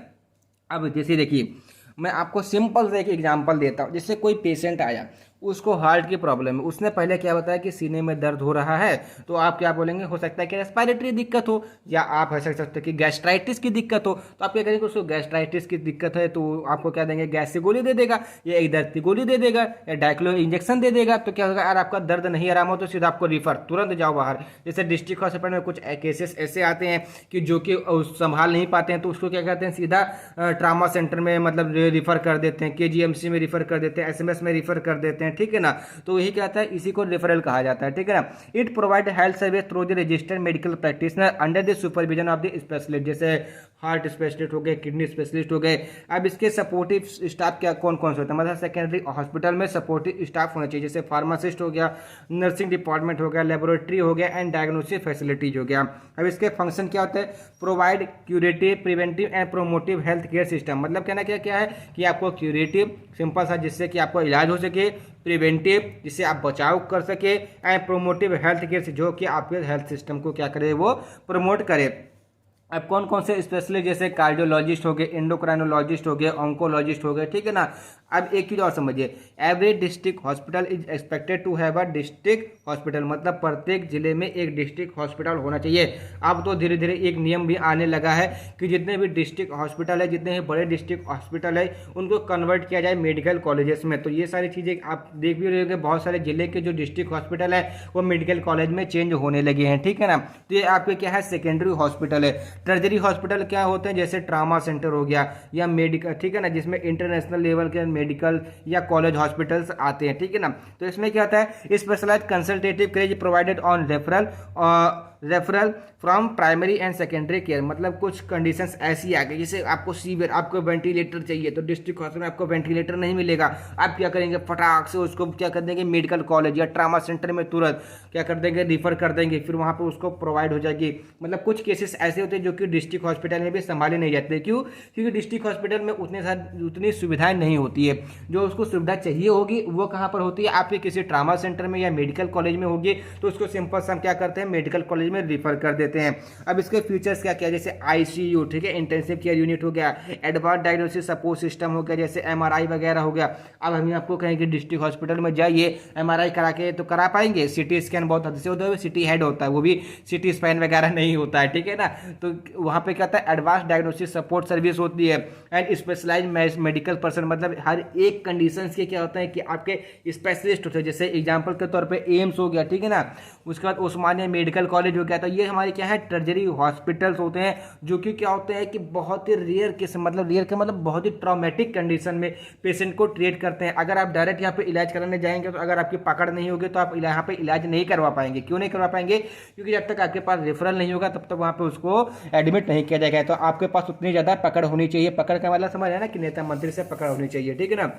अब जैसे देखिए मैं आपको सिंपल से एक एग्जांपल देता हूँ। जैसे कोई पेशेंट आया, उसको हार्ट की प्रॉब्लम है, उसने पहले क्या बताया कि सीने में दर्द हो रहा है, तो आप क्या बोलेंगे, हो सकता है कि रेस्पिरेटरी दिक्कत हो, या आप ऐसा कह सकते हैं कि गैस्ट्राइटिस की दिक्कत हो। तो आप क्या करेंगे, उसको गैस्ट्राइटिस की दिक्कत है तो आपको क्या देंगे, गैस की गोली दे देगा, या एक दर्द की गोली दे देगा, या डायक्लो इंजेक्शन दे देगा। तो क्या होगा, अगर आपका दर्द नहीं आराम हो तो सीधा आपको रिफर, तुरंत जाओ बाहर। जैसे डिस्ट्रिक्ट हॉस्पिटल में कुछ केसेस ऐसे आते हैं कि जो कि संभाल नहीं पाते हैं, तो उसको क्या कहते हैं, सीधा ट्रामा सेंटर में मतलब रिफर कर देते हैं, केजीएमसी में रिफर कर देते हैं, एसएमएस में रिफर कर देते हैं, ठीक है ना। तो यही कहता है, इसी को रेफरल कहा जाता है, ठीक है ना। It provide health service through the registered medical practitioner under the supervision of the specialist, जैसे हार्ट स्पेशलिस्ट हो गए, किडनी स्पेशलिस्ट हो गए। अब इसके सपोर्टिव स्टाफ क्या कौन कौन से होता है, मतलब सेकेंडरी हॉस्पिटल में सपोर्टिव स्टाफ होना चाहिए, जैसे फार्मासिस्ट हो गया, नर्सिंग डिपार्टमेंट हो गया, लेबोरेटरी हो गया, एंड डायग्नोस्टिक फैसिलिटीज हो गया। अब इसके फंक्शन क्या होता है, provide curative, preventive and promotive health care system, मतलब कहना क्या है कि आपको क्यूरेटिव सिंपल सा जिससे कि आपको इलाज हो सके, प्रिवेंटिव जिससे आप बचाव कर सके, एंड प्रोमोटिव हेल्थ केयर से जो कि आपके हेल्थ सिस्टम को क्या करे, वो प्रमोट करे। अब कौन कौन से स्पेशलिस्ट, जैसे कार्डियोलॉजिस्ट हो गए, एंडोक्राइनोलॉजिस्ट हो गए, ऑन्कोलॉजिस्ट हो गए, ठीक है ना। अब एक चीज और समझिए, every district hospital is expected to have a district hospital, मतलब प्रत्येक जिले में एक डिस्ट्रिक्ट हॉस्पिटल होना चाहिए। अब तो धीरे धीरे एक नियम भी आने लगा है कि जितने भी डिस्ट्रिक्ट हॉस्पिटल है, जितने भी बड़े डिस्ट्रिक्ट हॉस्पिटल है, उनको कन्वर्ट किया जाए मेडिकल कॉलेजेस में। तो ये सारी चीज़ें आप देख भी रहे होंगे, बहुत सारे जिले के जो डिस्ट्रिक्ट हॉस्पिटल है वो मेडिकल कॉलेज में चेंज होने लगे हैं, ठीक है ना। तो ये आपके क्या है, सेकेंडरी हॉस्पिटल है। टर्जरी हॉस्पिटल क्या होते हैं, जैसे ट्रामा सेंटर हो गया या मेडिकल, ठीक है ना, जिसमें इंटरनेशनल लेवल के मेडिकल या कॉलेज हॉस्पिटल्स आते हैं, ठीक है ना। तो इसमें क्या होता है, specialized consultative care provided on referral from primary and secondary care, मतलब कुछ कंडीशंस ऐसी आ गई, जैसे आपको सीवियर, आपको वेंटिलेटर चाहिए, तो डिस्ट्रिक्ट हॉस्पिटल में आपको वेंटिलेटर नहीं मिलेगा। आप क्या करेंगे, फटाक से उसको क्या कर देंगे, मेडिकल कॉलेज या ट्रामा सेंटर में तुरंत क्या कर देंगे, रिफर कर देंगे, फिर वहाँ पर उसको प्रोवाइड हो जाएगी। मतलब कुछ केसेस ऐसे होते हैं जो कि डिस्ट्रिक्ट हॉस्पिटल में भी संभाले नहीं जाते। क्यों, क्योंकि डिस्ट्रिक्ट हॉस्पिटल में उतनी सुविधाएं नहीं होती है। जो उसको सुविधा चाहिए होगी वो कहाँ पर होती है, आपके किसी ट्रामा सेंटर में या मेडिकल कॉलेज में होगी, तो उसको सिंपल से हम क्या करते हैं, मेडिकल कॉलेज में रिफर कर देते हैं। अब इसके फीचर्स क्या क्या, जैसे आईसीयू, ठीक है, इंटेंसिव केयर यूनिट हो गया, एडवांस डायग्नोस्टिक सपोर्ट सिस्टम हो गया, जैसे एमआरआई वगैरह हो गया। अब हम आपको कहेंगे डिस्ट्रिक्ट हॉस्पिटल में जाइए, एमआरआई करा के तो करा पाएंगे, सिटी स्कैन बहुत हद से होता है, सिटी हेड होता है, वो भी सिटी स्पैन वगैरह नहीं होता है, ठीक है ना। तो वहाँ पे क्या होता है, एडवांस डायग्नोस्टिक सपोर्ट सर्विस होती है, एंड स्पेशलाइज्ड मेडिकल पर्सन, मतलब हर एक कंडीशन के क्या होता है कि आपके स्पेशलिस्ट होते हैं। जैसे एग्जाम्पल के तौर पर एम्स हो गया, ठीक है ना, उसके बाद उस्मानिया मेडिकल कॉलेज हो गया। तो ये हमारे क्या है, टर्जरी हॉस्पिटल्स होते हैं, जो कि क्या होते हैं कि बहुत ही रेयर केस, मतलब रेयर का मतलब बहुत ही ट्रॉमेटिक कंडीशन में पेशेंट को ट्रीट करते हैं। अगर आप डायरेक्ट यहाँ पे इलाज कराने जाएंगे तो अगर आपकी पकड़ नहीं होगी तो आप यहाँ पे इलाज नहीं करवा पाएंगे। क्यों नहीं करवा पाएंगे, क्योंकि जब तक आपके पास रेफरल नहीं होगा तब तक वहाँ पे उसको एडमिट नहीं किया जाएगा। तो आपके पास उतनी ज़्यादा पकड़ होनी चाहिए। पकड़ का मतलब समझ है ना, कि नेता मंत्री से पकड़ होनी चाहिए, ठीक है ना।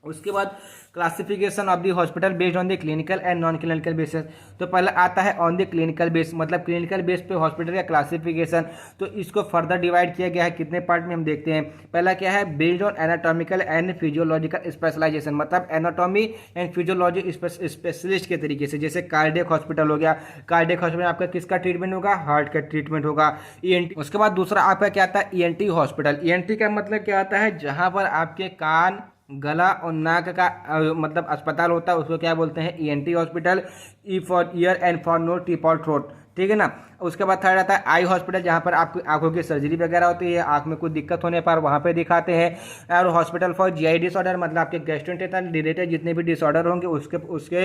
उसके बाद classification of the hospital based on the clinical and non clinical basis. तो पहले आता है ऑन द क्लिनिकल बेस, मतलब क्लिनिकल बेस पे हॉस्पिटल का क्लासिफिकेशन। तो इसको फर्दर डिवाइड किया गया है कितने पार्ट में, हम देखते हैं। पहला क्या है, based on anatomical and physiological specialization, मतलब एनाटॉमी एंड फिजियोलॉजी स्पेशलिस्ट के तरीके से। जैसे कार्डियक हॉस्पिटल हो गया, कार्डियक हॉस्पिटल में आपका किसका ट्रीटमेंट होगा, हार्ट का ट्रीटमेंट होगा। ईएनटी, उसके बाद दूसरा आपका क्या आता है, ईएनटी हॉस्पिटल। ईएनटी का मतलब क्या आता है, जहां पर आपके कान, गला और नाक का मतलब अस्पताल होता है, उसको क्या बोलते हैं, ENT hospital. E for year and for knows, T for throat, ठीक है ना। उसके बाद थर्ड आता है आई हॉस्पिटल, जहाँ पर आपकी आंखों की सर्जरी वगैरह होती है, आंख में कोई दिक्कत होने पर वहाँ पे दिखाते हैं। और हॉस्पिटल फॉर जीआई डिसऑर्डर, मतलब आपके गैस्ट्रोइंटेस्टाइनल रिलेटेड जितने भी डिसऑर्डर होंगे उसके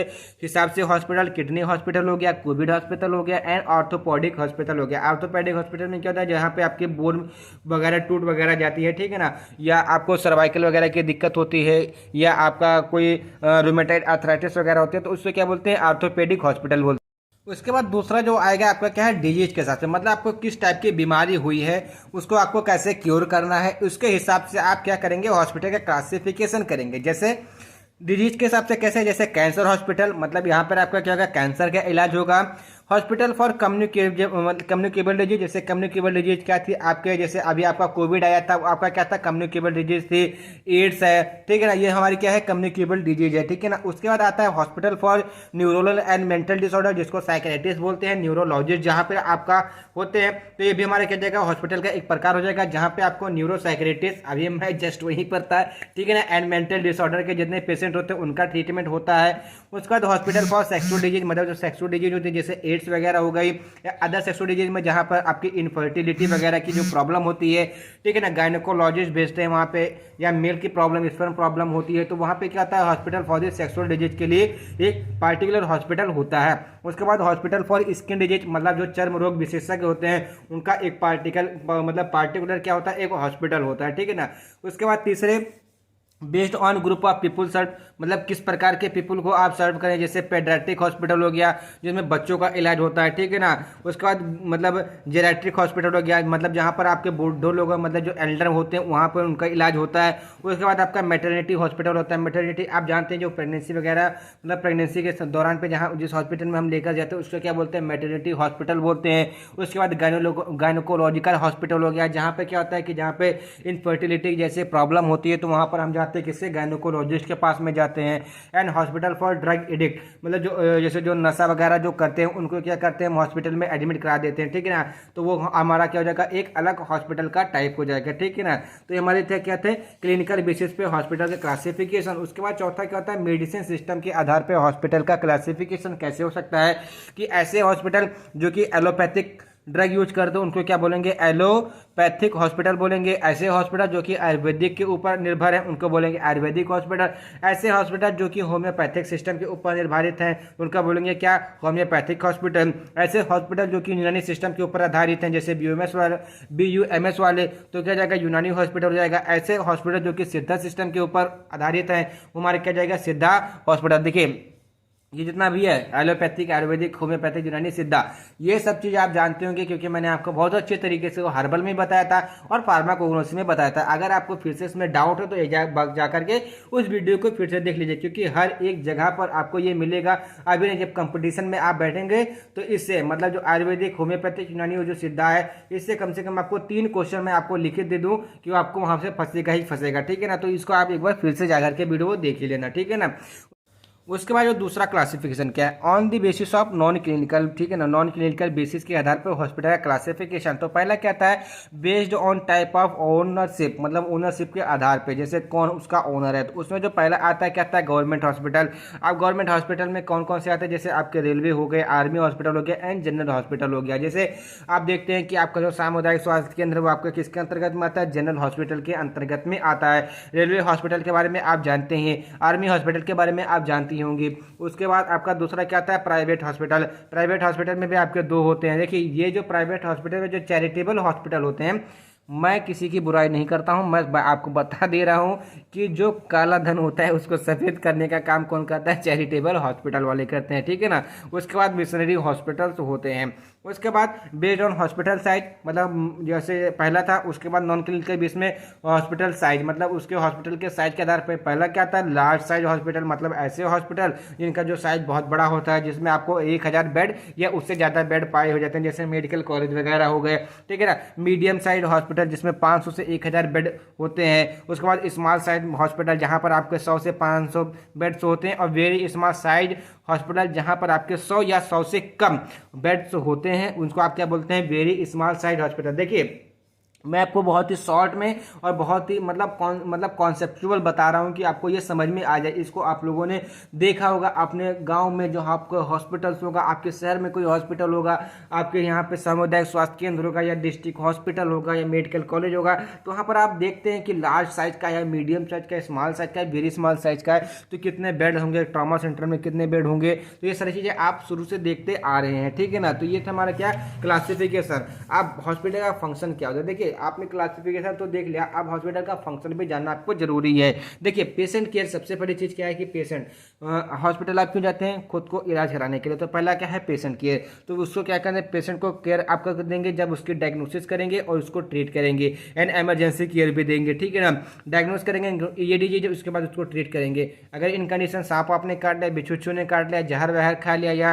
हिसाब से हॉस्पिटल। किडनी हॉस्पिटल हो गया, कोविड हॉस्पिटल हो गया, एंड ऑर्थोपेडिक हॉस्पिटल हो गया। ऑर्थोपेडिक हॉस्पिटल में क्या होता है, जहाँ पे आपके बोन वगैरह टूट वगैरह जाती है, ठीक है ना, या आपको सर्वाइकल वगैरह की दिक्कत होती है, या आपका कोई रूमेटाइड आर्थराइटिस वगैरह होती है, तो उससे क्या बोलते हैं, ऑर्थोपेडिक हॉस्पिटल बोलते हैं। उसके बाद दूसरा जो आएगा आपका क्या है, डिजीज के साथ से, मतलब आपको किस टाइप की बीमारी हुई है, उसको आपको कैसे क्योर करना है, उसके हिसाब से आप क्या करेंगे, हॉस्पिटल का क्लासिफिकेशन करेंगे। जैसे डिजीज के हिसाब से कैसे, जैसे कैंसर हॉस्पिटल, मतलब यहाँ पर आपका क्या होगा, कैंसर का इलाज होगा। हॉस्पिटल फॉर कम्युनिकेबल डिजीज, जैसे कम्युनिकेबल डिजीज क्या थी आपके, जैसे अभी आपका कोविड आया था, आपका क्या था, कम्युनिकेबल डिजीज थी। एड्स है, ठीक है ना, ये हमारी क्या है, कम्युनिकेबल डिजीज है, ठीक है ना। उसके बाद आता है hospital for neural and mental disorder, जिसको साइकेट्रिस्ट बोलते हैं, न्यूरोलॉजिस्ट जहाँ पे आपका होते हैं। तो ये भी हमारे क्या जाएगा, हॉस्पिटल का एक प्रकार हो जाएगा, जहाँ पे आपको न्यूरो साइकेट्रिस्ट, अभी मैं जस्ट वहीं पर था, ठीक है ना, एंड मेंटल डिसऑर्डर के जितने पेशेंट होते हैं उनका ट्रीटमेंट होता है। उसके बाद हॉस्पिटल फॉर सेक्सुअल डिजीज, मतलब जो सेक्सुअल डिजीज होती है, जैसे एड्स वगैरह हो गई, या अदर सेक्सुअल डिजीज में जहाँ पर आपकी इनफर्टिलिटी वगैरह की जो प्रॉब्लम होती है, ठीक है ना, गायनेकोलॉजिस्ट भेजते हैं वहाँ पे, या मेल की प्रॉब्लम, स्पर्म प्रॉब्लम होती है, तो वहाँ पे क्या होता है, hospital for this sexual disease के लिए एक पार्टिकुलर हॉस्पिटल होता है। उसके बाद हॉस्पिटल फॉर स्किन डिजीज, मतलब जो चर्म रोग विशेषज्ञ होते हैं उनका एक पार्टिकुलर क्या होता है, एक हॉस्पिटल होता है, ठीक है ना। उसके बाद तीसरे, based on group of people serve, मतलब किस प्रकार के पीपुल को आप सर्व करें, जैसे पेडियाट्रिक हॉस्पिटल हो गया जिसमें बच्चों का इलाज होता है, ठीक है ना। उसके बाद मतलब जेरियाट्रिक हॉस्पिटल हो गया, मतलब जहाँ पर आपके बूढ़े लोग, मतलब जो एल्डर होते हैं वहाँ पर उनका इलाज होता है। उसके बाद आपका मैटरनिटी हॉस्पिटल होता है। मैटरनिटी आप जानते हैं, जो प्रेगनेंसी वगैरह, मतलब प्रेगनेंसी के दौरान पे जहाँ जिस हॉस्पिटल में हम लेकर जाते हैं उसको क्या बोलते हैं, मैटरनिटी हॉस्पिटल बोलते हैं। उसके बाद गायनोकोलॉजिकल हॉस्पिटल हो गया, जहाँ पे क्या होता है कि जहाँ पे इनफर्टिलिटी जैसे प्रॉब्लम होती है तो वहाँ पर हम जाते हैं किससे, गायनोकोलॉजिस्ट के पास में जाते हैं। And hospital for drug addict, मतलब जो जैसे जो नशा वगैरह जो करते हैं उनको क्या करते हैं, हम हॉस्पिटल में एडमिट करा देते हैं, ठीक है ना। तो वो हमारा क्या हो जाएगा, एक अलग हॉस्पिटल का टाइप हो जाएगा, ठीक है ना। तो ये हमारे थे क्या थे, क्लिनिकल बेसिस पे हॉस्पिटल का क्लासिफिकेशन। उसके बाद चौथा क्या होता है, मेडिसिन सिस्टम के आधार पर हॉस्पिटल का क्लासिफिकेशन कैसे हो सकता है, कि ऐसे हॉस्पिटल जो कि एलोपैथिक ड्रग यूज करते हैं उनको क्या बोलेंगे, एलोपैथिक हॉस्पिटल बोलेंगे। ऐसे हॉस्पिटल जो कि आयुर्वेदिक के ऊपर निर्भर है उनको बोलेंगे आयुर्वेदिक हॉस्पिटल। ऐसे हॉस्पिटल जो कि होम्योपैथिक सिस्टम के ऊपर निर्धारित हैं उनका बोलेंगे क्या, होम्योपैथिक हॉस्पिटल। ऐसे हॉस्पिटल जो कि यूनानी सिस्टम के ऊपर आधारित हैं, जैसे BUMS वाले, तो क्या जाएगा, यूनानी हॉस्पिटल हो जाएगा। ऐसे हॉस्पिटल जो कि सिद्धा सिस्टम के ऊपर आधारित हैं वो हमारे क्या जाएगा, सिद्धा हॉस्पिटल। देखिए ये जितना भी है, एलोपैथिक, आयुर्वेदिक, होम्योपैथिक, यूनानी, सिद्धा, ये सब चीज़ आप जानते होंगे क्योंकि मैंने आपको बहुत अच्छे तरीके से वो हर्बल में बताया था और फार्माकोग्नोसी में बताया था। अगर आपको फिर से इसमें डाउट है तो जा करके उस वीडियो को फिर से देख लीजिए, क्योंकि हर एक जगह पर आपको ये मिलेगा। अभी नहीं, जब कंपटीशन में आप बैठेंगे तो इससे मतलब जो आयुर्वेदिक, होम्योपैथिक, यूनानी और जो सिद्धा है, इससे कम से कम आपको 3 क्वेश्चन मैं आपको लिखित दे दूँ कि आपको वहाँ से फंसेगा ही फंसेगा, ठीक है ना। तो इसको आप एक बार फिर से जाकर के वीडियो देख ही लेना, ठीक है ना। उसके बाद जो दूसरा क्लासिफिकेशन क्या है, on the basis of non clinical, ठीक है ना, नॉन क्लिनिकल बेसिस के आधार पर हॉस्पिटल का क्लासिफिकेशन। तो पहला क्या आता है, based on type of ownership, मतलब ओनरशिप के आधार पे, जैसे कौन उसका ओनर है। तो उसमें जो पहला आता है क्या आता है, गवर्नमेंट हॉस्पिटल। अब गवर्नमेंट हॉस्पिटल में कौन कौन से आते हैं, जैसे आपके रेलवे हो गए, आर्मी हॉस्पिटल हो गया एंड जनरल हॉस्पिटल हो गया। जैसे आप देखते हैं कि आपका जो सामुदायिक स्वास्थ्य केंद्र वो आपका किसके अंतर्गत में आता है, जनरल हॉस्पिटल के अंतर्गत में आता है। रेलवे हॉस्पिटल के बारे में आप जानते हैं, आर्मी हॉस्पिटल के बारे में आप जानती होंगी। उसके बाद आपका दूसरा क्या आता है, प्राइवेट हॉस्पिटल। प्राइवेट हॉस्पिटल में भी आपके 2 होते हैं। देखिए ये जो प्राइवेट हॉस्पिटल में जो चैरिटेबल हॉस्पिटल होते हैं, मैं किसी की बुराई नहीं करता हूं, मैं आपको बता दे रहा हूं कि जो काला धन होता है उसको सफेद करने का काम कौन करता है, चैरिटेबल हॉस्पिटल वाले करते हैं, ठीक है ना। उसके बाद मिशनरी हॉस्पिटल्स होते हैं। उसके बाद बेस्ड ऑन हॉस्पिटल साइज, मतलब जैसे पहला था, उसके बाद नॉन क्लिनिकल बेस में हॉस्पिटल साइज, मतलब उसके हॉस्पिटल के साइज के आधार पर पहला क्या आता है, लार्ज साइज हॉस्पिटल, मतलब ऐसे हॉस्पिटल जिनका जो साइज बहुत बड़ा होता है, जिसमें आपको 1000 बेड या उससे ज़्यादा बेड पाए हो जाते हैं, जैसे मेडिकल कॉलेज वगैरह हो गए, ठीक है ना। मीडियम साइज हॉस्पिटल जिसमें 500 से 1000 बेड होते हैं। उसके बाद स्मॉल साइज हॉस्पिटल जहाँ पर आपके 100 से 500 बेड्स होते हैं। और वेरी स्मॉल साइज हॉस्पिटल जहाँ पर आपके 100 या 100 से कम बेड्स होते हैं, उनको आप क्या बोलते हैं, वेरी स्मॉल साइज हॉस्पिटल। देखिए मैं आपको बहुत ही शॉर्ट में और बहुत ही मतलब कॉन्सेप्चुअल बता रहा हूँ कि आपको ये समझ में आ जाए। इसको आप लोगों ने देखा होगा अपने गांव में, जो आपको हॉस्पिटल्स होगा, आपके शहर में कोई हॉस्पिटल होगा, आपके यहाँ पे सामुदायिक स्वास्थ्य केंद्र होगा या डिस्ट्रिक्ट हॉस्पिटल होगा या मेडिकल कॉलेज होगा, तो वहाँ पर आप देखते हैं कि लार्ज साइज का है, मीडियम साइज का है, स्मॉल साइज का है, वेरी स्मॉल साइज का है, तो कितने बेड होंगे, ट्रॉमा सेंटर में कितने बेड होंगे, तो ये सारी चीज़ें आप शुरू से देखते आ रहे हैं, ठीक है ना। तो ये था हमारा क्या क्लासिफिकेशन। अब हॉस्पिटल का फंक्शन क्या होता है, देखिए आपने क्लासिफिकेशन तो देख लिया, अब हॉस्पिटल का फंक्शन भी जानना आपको जरूरी है। देखिए पेशेंट केयर, सबसे पहली चीज़ क्या है कि पेशेंट हॉस्पिटल आप क्यों जाते हैं? खुद को इलाज कराने के लिए। तो पहला क्या है? Patient care. तो उसको क्या करना है? पेशेंट को केयर आप कर देंगे जब उसकी डायग्नोसिस करेंगे और उसको ट्रीट करेंगे, एंड इमरजेंसी केयर भी देंगे, ठीक है ना। डायग्नोस करेंगे ये डिजीज, उसके बाद उसको ट्रीट करेंगे। अगर इन कंडीशन सांप आपने काट लिया, बिच्छू ने काट लिया, जहर वहर खा लिया, या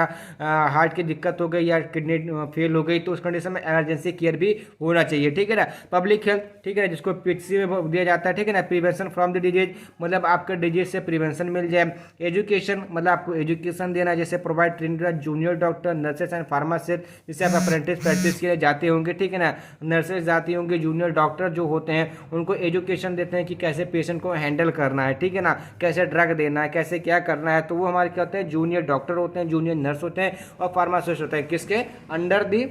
हार्ट की दिक्कत हो गई, या किडनी फेल हो गई, तो उस कंडीशन में इमरजेंसी केयर भी होना चाहिए, ठीक है ना। पब्लिक हेल्थ, ठीक है ना, जिसको पीएचसी में दिया जाता है, ठीक है ना। प्रिवेंशन फ्रॉम द डिजीज, मतलब आपके डिजीज से प्रिवेंशन मिल जाए। एजुकेशन, मतलब आपको एजुकेशन देना, जैसे provide training junior doctor, nurses and pharmacist, जैसे आप अप्रेंटिस प्रैक्टिस के लिए जाते होंगे, ठीक है ना। नर्सेस जाती होंगे, जूनियर डॉक्टर जो होते हैं उनको एजुकेशन देते हैं कि कैसे पेशेंट को हैंडल करना है, ठीक है ना, कैसे ड्रग देना है, कैसे क्या करना है। तो वो हमारे क्या होते हैं? जूनियर डॉक्टर होते हैं, जूनियर नर्स होते हैं और फार्मासिस्ट होते हैं। किसके अंडर दी?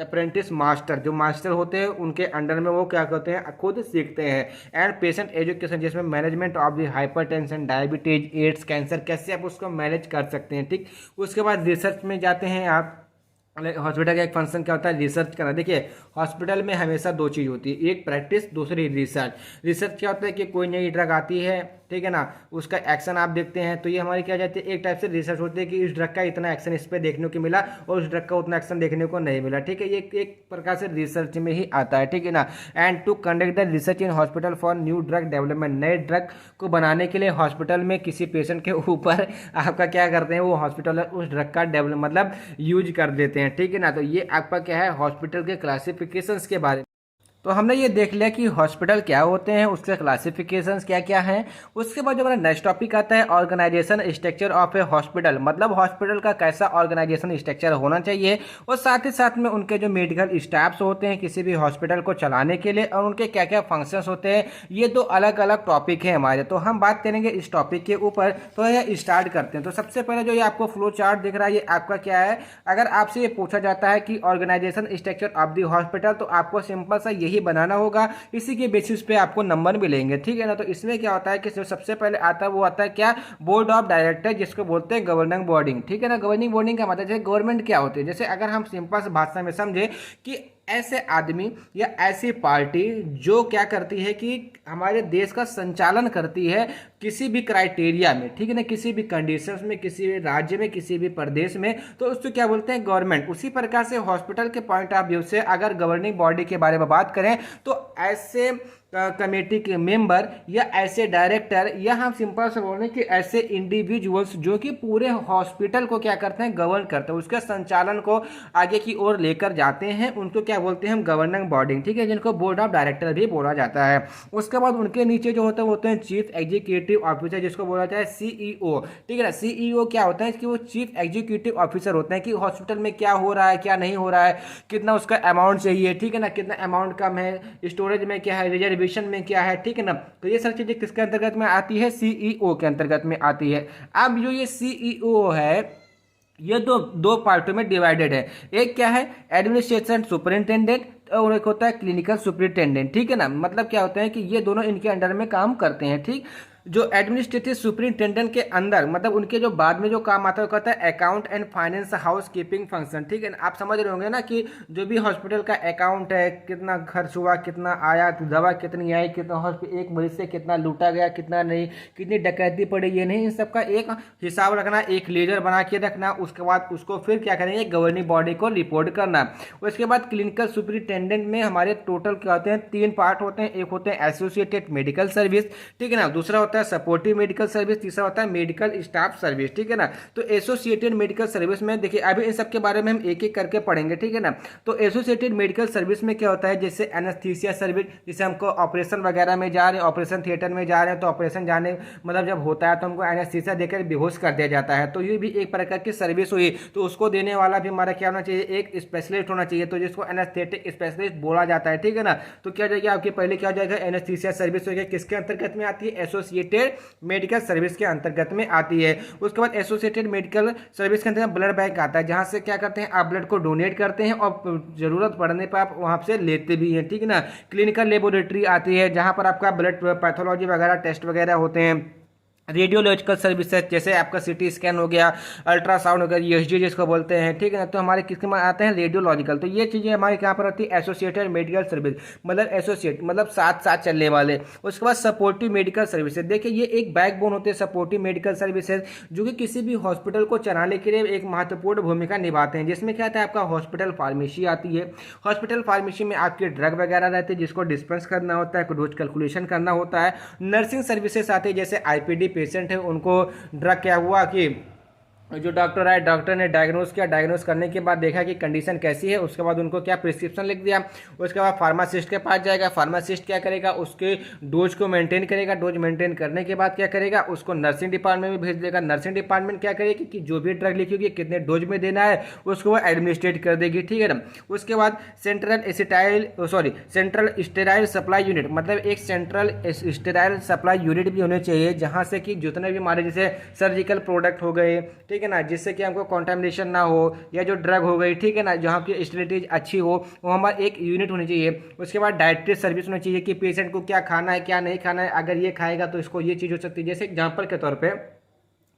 अप्रेंटिस मास्टर, जो मास्टर होते हैं उनके अंडर में वो क्या करते हैं? खुद सीखते हैं। एंड पेशेंट एजुकेशन, जिसमें management of the hypertension, diabetes, AIDS, cancer, कैसे आप उसको मैनेज कर सकते हैं, ठीक। उसके बाद रिसर्च में जाते हैं आप। हॉस्पिटल का एक फंक्शन क्या होता है? रिसर्च करना। देखिए हॉस्पिटल में हमेशा दो चीज़ होती है, एक प्रैक्टिस, दूसरी रिसर्च। रिसर्च क्या होता है कि कोई नई ड्रग आती है, ठीक है ना, उसका एक्शन आप देखते हैं, तो ये हमारी क्या जाती है? एक टाइप से रिसर्च होती है कि इस ड्रग का इतना एक्शन इस पर देखने को मिला और उस ड्रग का उतना एक्शन देखने को नहीं मिला, ठीक है। ये एक प्रकार से रिसर्च में ही आता है, ठीक है ना। And to conduct the research in hospital for new drug development, नए ड्रग को बनाने के लिए हॉस्पिटल में किसी पेशेंट के ऊपर आपका क्या करते हैं? वो हॉस्पिटल उस ड्रग का डेवलप मतलब यूज कर देते हैं, ठीक है ना। तो ये आपका क्या है? हॉस्पिटल के क्लासिफिकेशंस के बारे में। तो हमने ये देख लिया कि हॉस्पिटल क्या होते हैं, उसके क्लासिफिकेशंस क्या क्या हैं। उसके बाद जो हमारा नेक्स्ट टॉपिक आता है organization structure of a hospital, मतलब हॉस्पिटल का कैसा ऑर्गेनाइजेशन स्ट्रक्चर होना चाहिए, और साथ ही साथ में उनके जो मेडिकल स्टाफ्स होते हैं किसी भी हॉस्पिटल को चलाने के लिए, और उनके क्या क्या फंक्शंस होते हैं। ये दो अलग अलग टॉपिक है हमारे, तो हम बात करेंगे इस टॉपिक के ऊपर। तो यह स्टार्ट करते हैं। तो सबसे पहले जो ये आपको फ्लो चार्ट दिख रहा है, ये आपका क्या है? अगर आपसे ये पूछा जाता है कि organization structure of the hospital, तो आपको सिंपल सा ही बनाना होगा, इसी के बेसिस पे आपको नंबर मिलेंगे, ठीक है ना। तो इसमें क्या होता है कि जो सबसे पहले आता है वो आता है क्या? बोर्ड ऑफ डायरेक्टर, जिसको बोलते हैं गवर्निंग बॉडी, ठीक है ना। गवर्निंग बॉडी का मतलब जैसे गवर्नमेंट क्या होती है, जैसे अगर हम सिंपल से भाषा में समझे कि ऐसे आदमी या ऐसी पार्टी जो क्या करती है कि हमारे देश का संचालन करती है किसी भी क्राइटेरिया में, ठीक है ना, किसी भी कंडीशंस में, किसी भी राज्य में, किसी भी प्रदेश में, तो उसको क्या बोलते हैं? गवर्नमेंट। उसी प्रकार से हॉस्पिटल के पॉइंट ऑफ व्यू से अगर गवर्निंग बॉडी के बारे में बात करें, तो ऐसे कमेटी के मेंबर या ऐसे डायरेक्टर, या हम सिंपल से बोलें कि ऐसे इंडिविजुअल्स जो कि पूरे हॉस्पिटल को क्या करते हैं? गवर्न करते हैं, उसके संचालन को आगे की ओर लेकर जाते हैं, उनको क्या बोलते हैं हम? गवर्निंग बॉडी, ठीक है, जिनको बोर्ड ऑफ डायरेक्टर भी बोला जाता है। उसके बाद उनके नीचे जो होते हैं चीफ एग्जीक्यूटिव ऑफिसर, जिसको बोला जाता है सीईओ, ठीक है ना। सीईओ क्या होता है कि वो चीफ एग्जीक्यूटिव ऑफिसर होते हैं कि हॉस्पिटल में क्या हो रहा है, क्या नहीं हो रहा है, कितना उसका अमाउंट चाहिए, ठीक है ना, कितना अमाउंट कम है, स्टोरेज में क्या है, रिजर्वेशन में क्या है, ठीक है ना। तो ये सारी चीजें किसके अंतर्गत में आती है? सीईओ के अंतर्गत में आती है। अब जो ये सीईओ है, ये दो पार्टों में डिवाइडेड है। एक क्या है? एडमिनिस्ट्रेशन सुपरिंटेंडेंट, और एक होता है क्लिनिकल सुपरिंटेंडेंट, ठीक है ना। मतलब क्या होता है कि ये दोनों इनके अंडर में काम करते हैं, ठीक। जो एडमिनिस्ट्रेटिव सुपरिंटेंडेंट के अंदर, मतलब उनके जो बाद में जो काम आता है वो कहता है account and finance house keeping function, ठीक है ना। आप समझ रहे होंगे ना कि जो भी हॉस्पिटल का अकाउंट है, कितना खर्च हुआ, कितना आया, दवा कितनी आई, कितना हॉस्पिटल एक मरीज से कितना लूटा गया, कितना नहीं, कितनी डकैती पड़ी, ये नहीं, इन सबका एक हिसाब रखना, एक लेजर बना के रखना। उसके बाद उसको फिर क्या करेंगे? गवर्निंग बॉडी को रिपोर्ट करना। उसके बाद क्लिनिकल सुपरिंटेंडेंट में हमारे टोटल क्या होते हैं? 3 पार्ट होते हैं। एक होते हैं एसोसिएटेड मेडिकल सर्विस, ठीक है ना, दूसरा होता है सपोर्टिव मेडिकल सर्विस, तीसरा होता है मेडिकल स्टाफ सर्विस, ठीक है ना। तो एसोसिएटेड मेडिकल सर्विस में देखिए अभी इन सब के बारे में हम एक एक करके पढ़ेंगे, ठीक है ना। तो एसोसिएटेड मेडिकल सर्विस में क्या होता है? जैसे एनेस्थीसिया सर्विस, जैसे हमको ऑपरेशन वगैरह में जा रहे हैं, ऑपरेशन थिएटर में जा रहे हैं, तो ऑपरेशन जाने मतलब जब होता है तो हमको एनेस्थीसिया देकर बेहोश कर दिया जाता है, तो ये भी एक प्रकार की सर्विस हुई। तो उसको देने वाला भी हमारा क्या होना चाहिए? एक स्पेशलिस्ट होना चाहिए, तो जिसको एनेस्थेटिक स्पेशलिस्ट बोला जाता है, ठीक है ना। तो क्या जाएगा आपके पहले क्या हो जाएगा? एनेस्थीसिया सर्विस हो गया, किसके अंतर्गत में आती है? एसोसिएटेड मेडिकल सर्विस के अंतर्गत में आती है। उसके बाद एसोसिएटेड मेडिकल सर्विस के अंतर्गत ब्लड बैंक आता है, जहां से क्या करते हैं? आप ब्लड को डोनेट करते हैं और जरूरत पड़ने पर आप वहां से लेते भी हैं, ठीक है ना। क्लिनिकल लेबोरेटरी आती है, जहां पर आपका ब्लड पैथोलॉजी वगैरह टेस्ट वगैरह होते हैं। रेडियोलॉजिकल सर्विसेज जैसे आपका सीटी स्कैन हो गया, अल्ट्रासाउंड हो गया, यूएसजी जिसको बोलते हैं, ठीक है ना। तो हमारे किसके में आते हैं, रेडियोलॉजिकल। तो ये चीज़ें हमारे यहाँ पर होती है एसोसिएटेड मेडिकल सर्विस, मतलब एसोसिएट मतलब साथ साथ चलने वाले। उसके बाद सपोर्टिव मेडिकल सर्विसेज, देखिए ये एक बैकबोन होते हैं सपोर्टिव मेडिकल सर्विसेज, जो कि किसी भी हॉस्पिटल को चलाने के लिए एक महत्वपूर्ण भूमिका निभाते हैं। जिसमें क्या आता है, आपका हॉस्पिटल फार्मेसी आती है। हॉस्पिटल फार्मेसी में आपके ड्रग वगैरह रहते हैं जिसको डिस्पेंस करना होता है, डोज कैलकुलेशन करना होता है। नर्सिंग सर्विसेज आती है, जैसे आईपीडी पेशेंट है उनको ड्रग क्या हुआ कि जो डॉक्टर आए, डॉक्टर ने डायग्नोस किया, डायग्नोस करने के बाद देखा कि कंडीशन कैसी है, उसके बाद उनको क्या प्रिस्क्रिप्शन लिख दिया। उसके बाद फार्मासिस्ट के पास जाएगा, फार्मासिस्ट क्या करेगा, उसके डोज को मेंटेन करेगा, डोज मेंटेन करने के बाद क्या करेगा, उसको नर्सिंग डिपार्टमेंट में भेज देगा। नर्सिंग डिपार्टमेंट क्या करेगी कि जो भी ड्रग लिखी होगी कितने डोज में देना है उसको वो एडमिनिस्ट्रेट कर देगी, ठीक है ना। उसके बाद सेंट्रल स्टेराइल सप्लाई यूनिट, मतलब एक सेंट्रल स्टेराइल सप्लाई यूनिट भी होने चाहिए, जहाँ से कि जितने भी हमारे जैसे सर्जिकल प्रोडक्ट हो गए, ठीक है ना, जिससे कि हमको कॉन्टामिनेशन ना हो, या जो ड्रग हो गई, ठीक है ना, जहाँ की स्टेरिलिटी अच्छी हो, वो हमारा एक यूनिट होनी चाहिए। उसके बाद डाइटरी सर्विस होनी चाहिए कि पेशेंट को क्या खाना है क्या नहीं खाना है, अगर ये खाएगा तो इसको ये चीज़ हो सकती है। जैसे एग्जाम्पल के तौर पर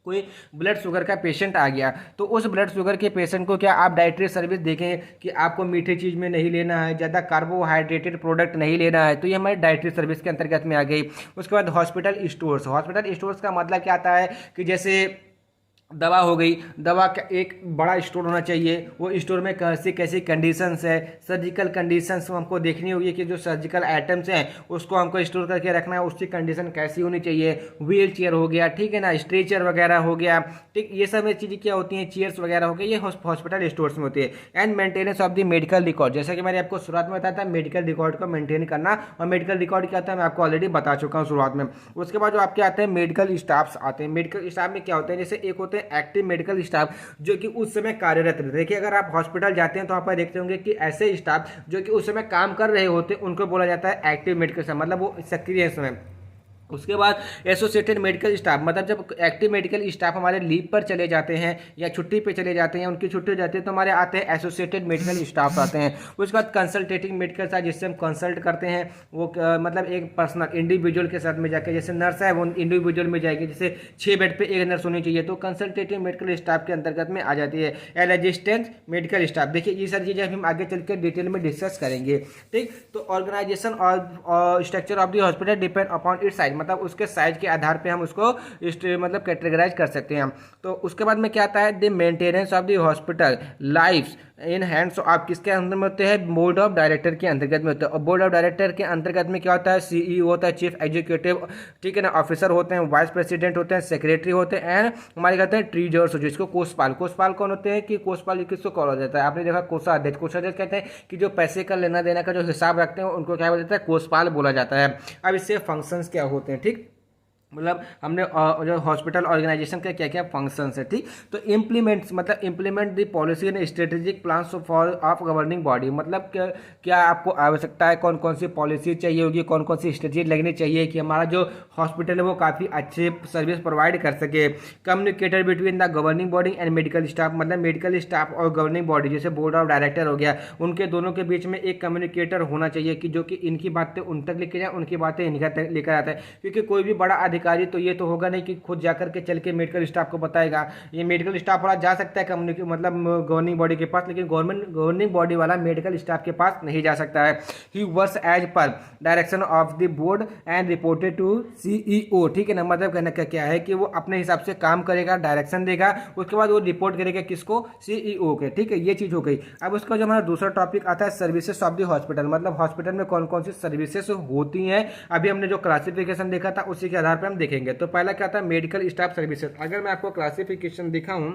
कोई ब्लड शुगर का पेशेंट आ गया, तो उस ब्लड शुगर के पेशेंट को क्या आप डाइटरी सर्विस देखें कि आपको मीठी चीज़ में नहीं लेना है, ज़्यादा कार्बोहाइड्रेटेड प्रोडक्ट नहीं लेना है, तो ये हमारी डाइटरी सर्विस के अंतर्गत में आ गई। उसके बाद हॉस्पिटल स्टोर्स, हॉस्पिटल स्टोर्स का मतलब क्या आता है कि जैसे दवा हो गई, दवा का एक बड़ा स्टोर होना चाहिए, वो स्टोर में कैसी कैसी कंडीशंस है, सर्जिकल कंडीशंस हमको देखनी होगी कि जो सर्जिकल आइटम्स हैं उसको हमको स्टोर करके रखना है, उसकी कंडीशन कैसी होनी चाहिए। व्हील चेयर हो गया, ठीक है ना, स्ट्रेचर वगैरह हो गया, ठीक, ये सब चीज़ें क्या होती हैं, चेयर्स वगैरह हो गई, ये हॉस्पिटल स्टोर्स में होती है। And maintenance of the medical record, जैसा कि मैंने आपको शुरुआत में बताया था मेडिकल रिकॉर्ड को मेंटेन करना, और मेडिकल रिकॉर्ड क्या होता है मैं आपको ऑलरेडी बता चुका हूँ शुरुआत में। उसके बाद जो आपके आते हैं मेडिकल स्टाफ्स आते हैं। मेडिकल स्टाफ में क्या होते हैं, जैसे एक होते हैं एक्टिव मेडिकल स्टाफ जो कि उस समय कार्यरत रहते। देखिए अगर आप हॉस्पिटल जाते हैं तो वहाँ पर देखते होंगे कि ऐसे स्टाफ जो कि उस समय काम कर रहे होते हैं उनको बोला जाता है एक्टिव मेडिकल स्टाफ, मतलब वो सक्रिय समय। उसके बाद एसोसिएटेड मेडिकल स्टाफ, मतलब जब एक्टिव मेडिकल स्टाफ हमारे लीव पर चले जाते हैं या छुट्टी पे चले जाते हैं, उनकी छुट्टी हो जाती है, तो हमारे आते हैं एसोसिएटेड मेडिकल स्टाफ आते हैं। उसके बाद कंसल्टेटिंग मेडिकल स्टाफ, जिससे हम कंसल्ट करते हैं, वो मतलब एक पर्सनल इंडिविजुअल के साथ में जाकर, जैसे नर्स है वो इंडिविजुअल में जाएगी, जैसे 6 बेड पे एक नर्स होनी चाहिए, तो कंसल्टेटिव मेडिकल स्टाफ के अंतर्गत में आ जाती है। एसिस्टेंट मेडिकल स्टाफ, देखिए ये सारी चीज़ें हम आगे चलकर डिटेल में डिस्कस करेंगे, ठीक। तो ऑर्गेनाइजेशन और structure of the hospital depend upon its size, मतलब उसके साइज के आधार पे हम उसको मतलब कैटेगराइज कर सकते हैं। तो उसके बाद में क्या आता है, the maintenance of the hospital life in hands, आप किसके अंदर में होते हैं, बोर्ड ऑफ डायरेक्टर के अंतर्गत में होते हैं। और बोर्ड ऑफ डायरेक्टर के अंतर्गत में क्या होता है, सीईओ होता है, चीफ एग्जीक्यूटिव, ठीक है ना, ऑफिसर होते हैं, वाइस प्रेसिडेंट होते हैं, सेक्रेटरी होते हैं, एंड हमारे कहते हैं ट्रेजरर्स, जिसको कोषपाल। कोषपाल कौन होते हैं कि कोषपाल किसको कहा जाता है, आपने देखा कोषाध्यक्ष। कोषाध्यक्ष कहते हैं कि जो पैसे का लेना देना का जो हिसाब रखते हैं उनको क्या बोला जाता है, कोषपाल बोला जाता है। अब इससे फंक्शंस क्या होते हैं, ठीक, मतलब हमने जो हॉस्पिटल ऑर्गेनाइजेशन का क्या क्या फंक्शंस है, ठीक। तो इम्प्लीमेंट्स, मतलब implement the policy and strategic plans for of governing body, मतलब क्या आपको आवश्यकता है, कौन कौन सी पॉलिसी चाहिए होगी, कौन कौन सी स्ट्रेटेजी लगनी चाहिए कि हमारा जो हॉस्पिटल है वो काफ़ी अच्छे सर्विस प्रोवाइड कर सके। Communicator between the governing body and medical staff, मतलब मेडिकल स्टाफ और गवर्निंग बॉडी जैसे बोर्ड ऑफ डायरेक्टर हो गया, उनके दोनों के बीच में एक कम्युनिकेटर होना चाहिए कि जो कि इनकी बातें उन तक लेके जाए, उनकी बातें इनका तक लेकर आता है। क्योंकि कोई भी बड़ा अधिकारी तो ये तो होगा नहीं कि खुद जाकर के चल के मेडिकल स्टाफ को बताएगा। ये मेडिकल स्टाफ वाला जा सकता है मतलब गवर्निंग बॉडी के पास, लेकिन गवर्निंग बॉडी वाला मेडिकल स्टाफ के पास नहीं जा सकता है। He works as per direction of the board and reported to CEO, ठीक है ना, मतलब कहने का क्या है कि वो अपने हिसाब से काम करेगा, डायरेक्शन देगा, उसके बाद वो रिपोर्ट करेगा किसको, सीईओ के, ठीक है, ये चीज़ हो गई। अब उसका जो हमारा दूसरा टॉपिक आता है सर्विसेज ऑफ द हॉस्पिटल, मतलब हॉस्पिटल में कौन कौन सी सर्विसेज होती हैं। अभी हमने जो क्लासिफिकेशन देखा था उसी के आधार पर हम देखेंगे। तो पहला क्या था, मेडिकल स्टाफ सर्विसेज। अगर मैं आपको क्लासिफिकेशन दिखाऊं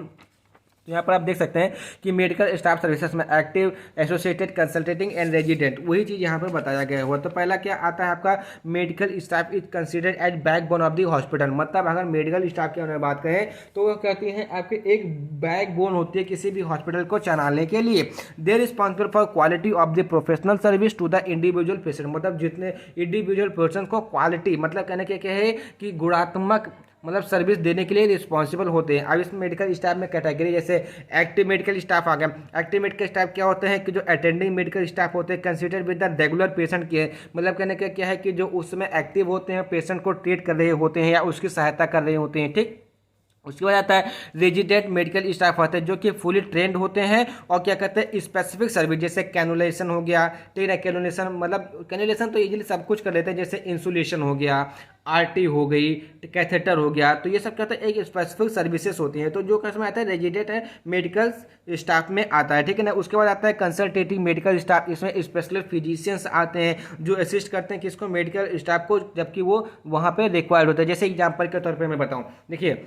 तो यहाँ पर आप देख सकते हैं कि मेडिकल स्टाफ सर्विसेज में एक्टिव, एसोसिएटेड, कंसल्टेटिंग एंड रेजिडेंट, वही चीज़ यहाँ पर बताया गया हुआ। तो पहला क्या आता है आपका, medical staff is considered as backbone of the hospital, मतलब अगर मेडिकल स्टाफ की बात करें तो वो कहती हैं आपके एक बैकबोन होती है किसी भी हॉस्पिटल को चलाने के लिए। They responsible for quality of the professional service to the individual patient, मतलब जितने इंडिविजुअल पर्सन को क्वालिटी, मतलब कहने के क्या है कि गुणात्मक मतलब सर्विस देने के लिए रिस्पॉन्सिबल होते हैं। अब इस मेडिकल स्टाफ में कैटेगरी जैसे एक्टिव मेडिकल स्टाफ आ गया। एक्टिव मेडिकल स्टाफ क्या होते हैं कि जो अटेंडिंग मेडिकल स्टाफ होते हैं consider with the regular patient के, मतलब कहने का क्या है कि जो उसमें एक्टिव होते हैं, पेशेंट को ट्रीट कर रहे होते हैं या उसकी सहायता कर रहे होते हैं, ठीक। उसके बाद आता है रेजिडेंट मेडिकल स्टाफ आते हैं जो कि फुली ट्रेंड होते हैं और क्या कहते हैं स्पेसिफिक सर्विस, जैसे कैनुलेशन हो गया, ठीक है। कैनुलेशन मतलब कैनुलेशन तो इजीली सब कुछ कर लेते हैं, जैसे इंसुलेशन हो गया, आरटी हो गई, कैथेटर हो गया, तो ये सब क्या होता है एक स्पेसिफिक सर्विसेज होती हैं। तो जो कसम आता है रेजिडेंट है मेडिकल स्टाफ में आता है, ठीक है ना। उसके बाद आता है कंसल्टेटिव मेडिकल स्टाफ, इसमें स्पेशलिस्ट फिजिशियंस आते हैं जो असिस्ट करते हैं किसको, मेडिकल स्टाफ को, जबकि वो वहाँ पे रिक्वायर्ड होता है। जैसे एग्जाम्पल के तौर पर मैं बताऊँ, देखिए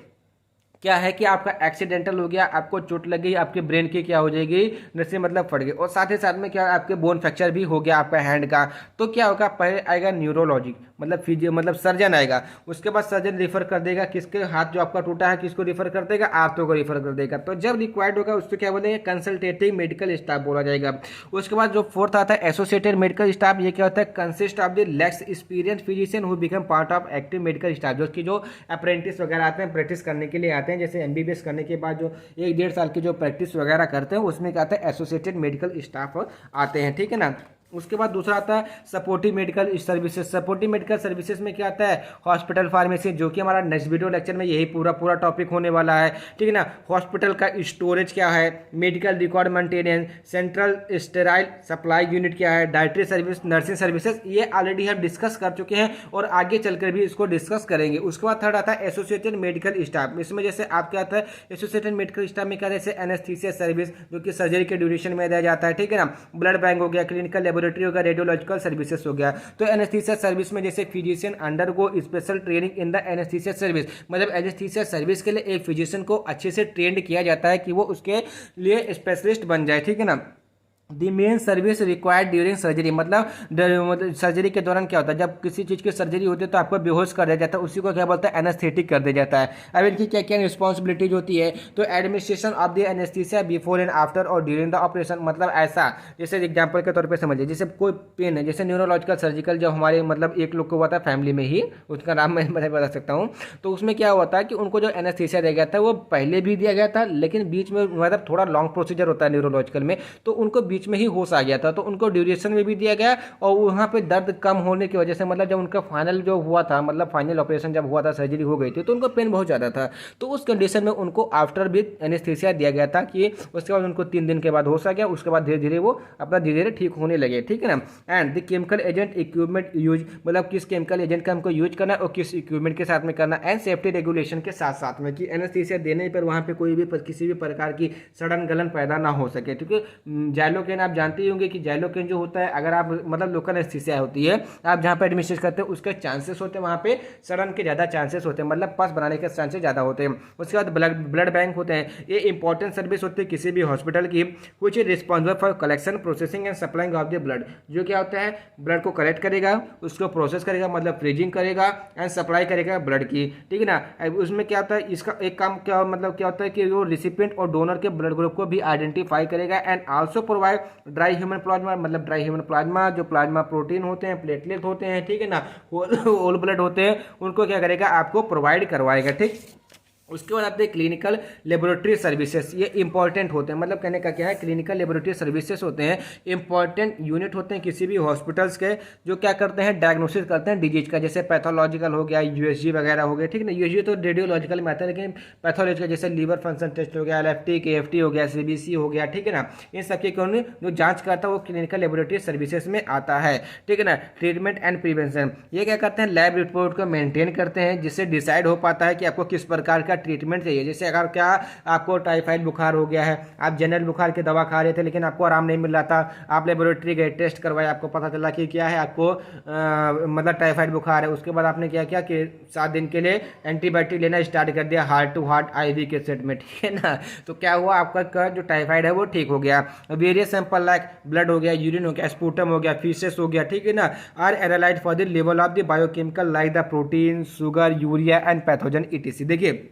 क्या है कि आपका एक्सीडेंटल हो गया, आपको चोट लग गई, आपके ब्रेन की क्या हो जाएगी, नसें मतलब फट गई, और साथ ही साथ में क्या आपके बोन फ्रैक्चर भी हो गया आपका हैंड का, तो क्या होगा पहले आएगा न्यूरोलॉजी मतलब फिजियो मतलब सर्जन आएगा। उसके बाद सर्जन रिफर कर देगा किसके हाथ जो आपका टूटा है किसको रिफर कर देगा, आर्थो को रिफर कर देगा। तो जब रिक्वायर्ड होगा उसको क्या बोलेंगे कंसल्टेटिव मेडिकल स्टाफ बोला जाएगा। उसके बाद जो फोर्थ आता है एसोसिएटेड मेडिकल स्टाफ, ये क्या होता है consist of the less experience physician who become part of active medical staff, जो कि जो अप्रेंटिस वगैरह आते हैं प्रैक्टिस करने के लिए आते हैं, जैसे एमबीबीएस करने के बाद जो 1-1.5 साल की जो प्रैक्टिस वगैरह करते हैं उसमें क्या आता है एसोसिएटेड मेडिकल स्टाफ आते हैं, ठीक है ना। उसके बाद दूसरा आता है supportive medical services. Supportive medical services में क्या आता है हॉस्पिटल फार्मेसी, जो कि हमारा नेक्स्ट वीडियो लेक्चर में यही पूरा टॉपिक होने वाला है, ठीक है ना। हॉस्पिटल का स्टोरेज क्या है, medical record maintenance, central sterile supply unit क्या है, डाइटरी सर्विस, नर्सिंग सर्विसेज, ये ऑलरेडी हम डिस्कस कर चुके हैं और आगे चलकर भी इसको डिस्कस करेंगे। उसके बाद थर्ड आता है एसोसिएटेड मेडिकल स्टाफ। इसमें जैसे आप क्या आता है एसोसिएटेड मेडिकल स्टाफ में क्या जैसे एनेस्थीसिया सर्विस जो कि सर्जरी के ड्यूरेशन में दिया जाता है, ठीक है ना। ब्लड बैंक हो गया, क्लिनिकल लेबोरेटरी हो गया, रेडियोलॉजिकल सर्विसेज हो गया। तो एनेस्थीसिया सर्विस में जैसे physician under go special training in the anaesthesia service, मतलब एनेस्थीसिया सर्विस के लिए एक फिजिशियन को अच्छे से ट्रेंड किया जाता है कि वो उसके लिए स्पेशलिस्ट बन जाए, ठीक है ना। The main service required during surgery, मतलब सर्जरी के दौरान क्या होता है जब किसी चीज़ की सर्जरी होती है तो आपको बेहोश कर दिया जाता है, उसी को क्या बोलते हैं एनेस्थेटिक कर दिया जाता है। अब इनकी क्या क्या रिस्पॉन्सिबिलिटीज होती है, तो administration of the anaesthesia before and after और ड्यूरिंग द ऑपरेशन, मतलब ऐसा जैसे एग्जाम्पल के तौर पर समझिए जैसे कोई पेन है, जैसे न्यूरोलॉजिकल सर्जिकल जब हमारे मतलब एक लोग को हुआ था फैमिली में ही, उसका नाम मैं बता सकता हूँ। तो उसमें क्या हुआ था कि उनको जो एनेस्थीसिया दिया गया था वो पहले भी दिया गया था, लेकिन बीच में मतलब थोड़ा लॉन्ग प्रोसीजर होता है न्यूरोलॉजिकल में, तो उनको बीच में ही होश आ गया था, तो उनको ड्यूरेशन में भी दिया गया और वहाँ पे दर्द कम होने की वजह से मतलब जब उनका फाइनल जो हुआ था मतलब फाइनल ऑपरेशन जब हुआ था सर्जरी हो गई थी तो उनको पेन बहुत ज़्यादा था, तो उस कंडीशन में उनको आफ्टर भी एनेस्थीसिया दिया गया था कि उसके बाद उनको 3 दिन के बाद होश आ गया, उसके बाद धीरे धीरे वो अपना धीरे धीरे ठीक होने लगे, ठीक है ना। And the chemical agent equipment use, मतलब किस केमिकल एजेंट का हमको यूज करना है और किस इक्विपमेंट के साथ में करना, एंड सेफ्टी रेगुलेशन के साथ साथ में कि एनेस्थीसिया देने पर वहाँ पे कोई भी किसी भी प्रकार की सड़न गलन पैदा ना हो सके, क्योंकि जाइलोकेन आप जानते ही होंगे कि जाइलोकेन जो होता है अगर आप मतलब लोकल एनेस्थीसिया होती है आप जहाँ पे एडमिनिस्ट्रेट करते हैं उसके चांसेस होते हैं वहाँ पे सड़न के ज़्यादा चांसेस होते हैं, मतलब पस बनाने के चांसेस ज़्यादा होते हैं। उसके बाद ब्लड बैंक होते हैं, ये इंपॉर्टेंट सर्विस होती है किसी भी हॉस्पिटल की, which is responsible for collection processing and supplying of the blood, जो क्या होता है ब्लड को कलेक्ट करेगा, उसको प्रोसेस करेगा मतलब फ्रीजिंग करेगा एंड सप्लाई करेगा ब्लड की, ठीक है ना। उसमें क्या होता है इसका एक काम क्या मतलब क्या होता है कि वो रिसिपिएंट और डोनर के ब्लड ग्रुप को भी आइडेंटिफाई करेगा and also provide dry human plasma, मतलब ड्राई ह्यूमन प्लाज्मा जो प्लाज्मा प्रोटीन होते हैं, प्लेटलेट होते हैं, ठीक है ना, होल ब्लड होते हैं, उनको क्या करेगा आपको प्रोवाइड करवाएगा, ठीक। उसके बाद आते हैं क्लिनिकल लेबोरेटरी सर्विसेज, ये इंपॉर्टेंट होते हैं, मतलब कहने का क्या है क्लिनिकल लेबोरेटरी सर्विसेज होते हैं इंपॉर्टेंट यूनिट होते हैं किसी भी हॉस्पिटल्स के, जो क्या करते हैं डायग्नोसिस करते हैं डिजीज का, जैसे पैथोलॉजिकल हो गया, यूएसजी वगैरह हो गया, ठीक है ना। यूएसजी तो रेडियोलॉजिकल में आता है, लेकिन पैथोलॉजिकल जैसे लीवर फंक्शन टेस्ट हो गया, एलएफटी केएफटी हो गया, सीबीसी हो गया, ठीक है ना, इन सबके कौन जो जांच करता है वो क्लिनिकल लेबोरेटरी सर्विसेज में आता है, ठीक है ना। ट्रीटमेंट एंड प्रिवेंशन, ये क्या करते हैं लैब रिपोर्ट को मेंटेन करते हैं जिससे डिसाइड हो पाता है कि आपको किस प्रकार का ट्रीटमेंट चाहिए। जैसे अगर क्या आपको टाइफाइड बुखार हो गया है, आप जनरल बुखार की दवा खा रहे थे लेकिन आपको आराम नहीं मिल रहा था, आप लेबोरेटरी गए टेस्ट करवाए, आपको पता चला कि क्या है आपको मतलब टाइफाइड बुखार है, उसके बाद आपने क्या किया कि 7 दिन के लिए एंटीबायोटिक लेना स्टार्ट कर दिया हार्ट टू हार्ट आईवी के सेट में, ठीक है ना। तो क्या हुआ आपका जो टाइफाइड है वो ठीक हो गया। वेरियस सैंपल लाइक ब्लड हो गया, यूरिन हो गया, स्पूटम हो गया, फीसेस हो गया, ठीक है ना, are analyze for the level of the biochemical like the protein, sugar, urea and pathogen ETC. देखिए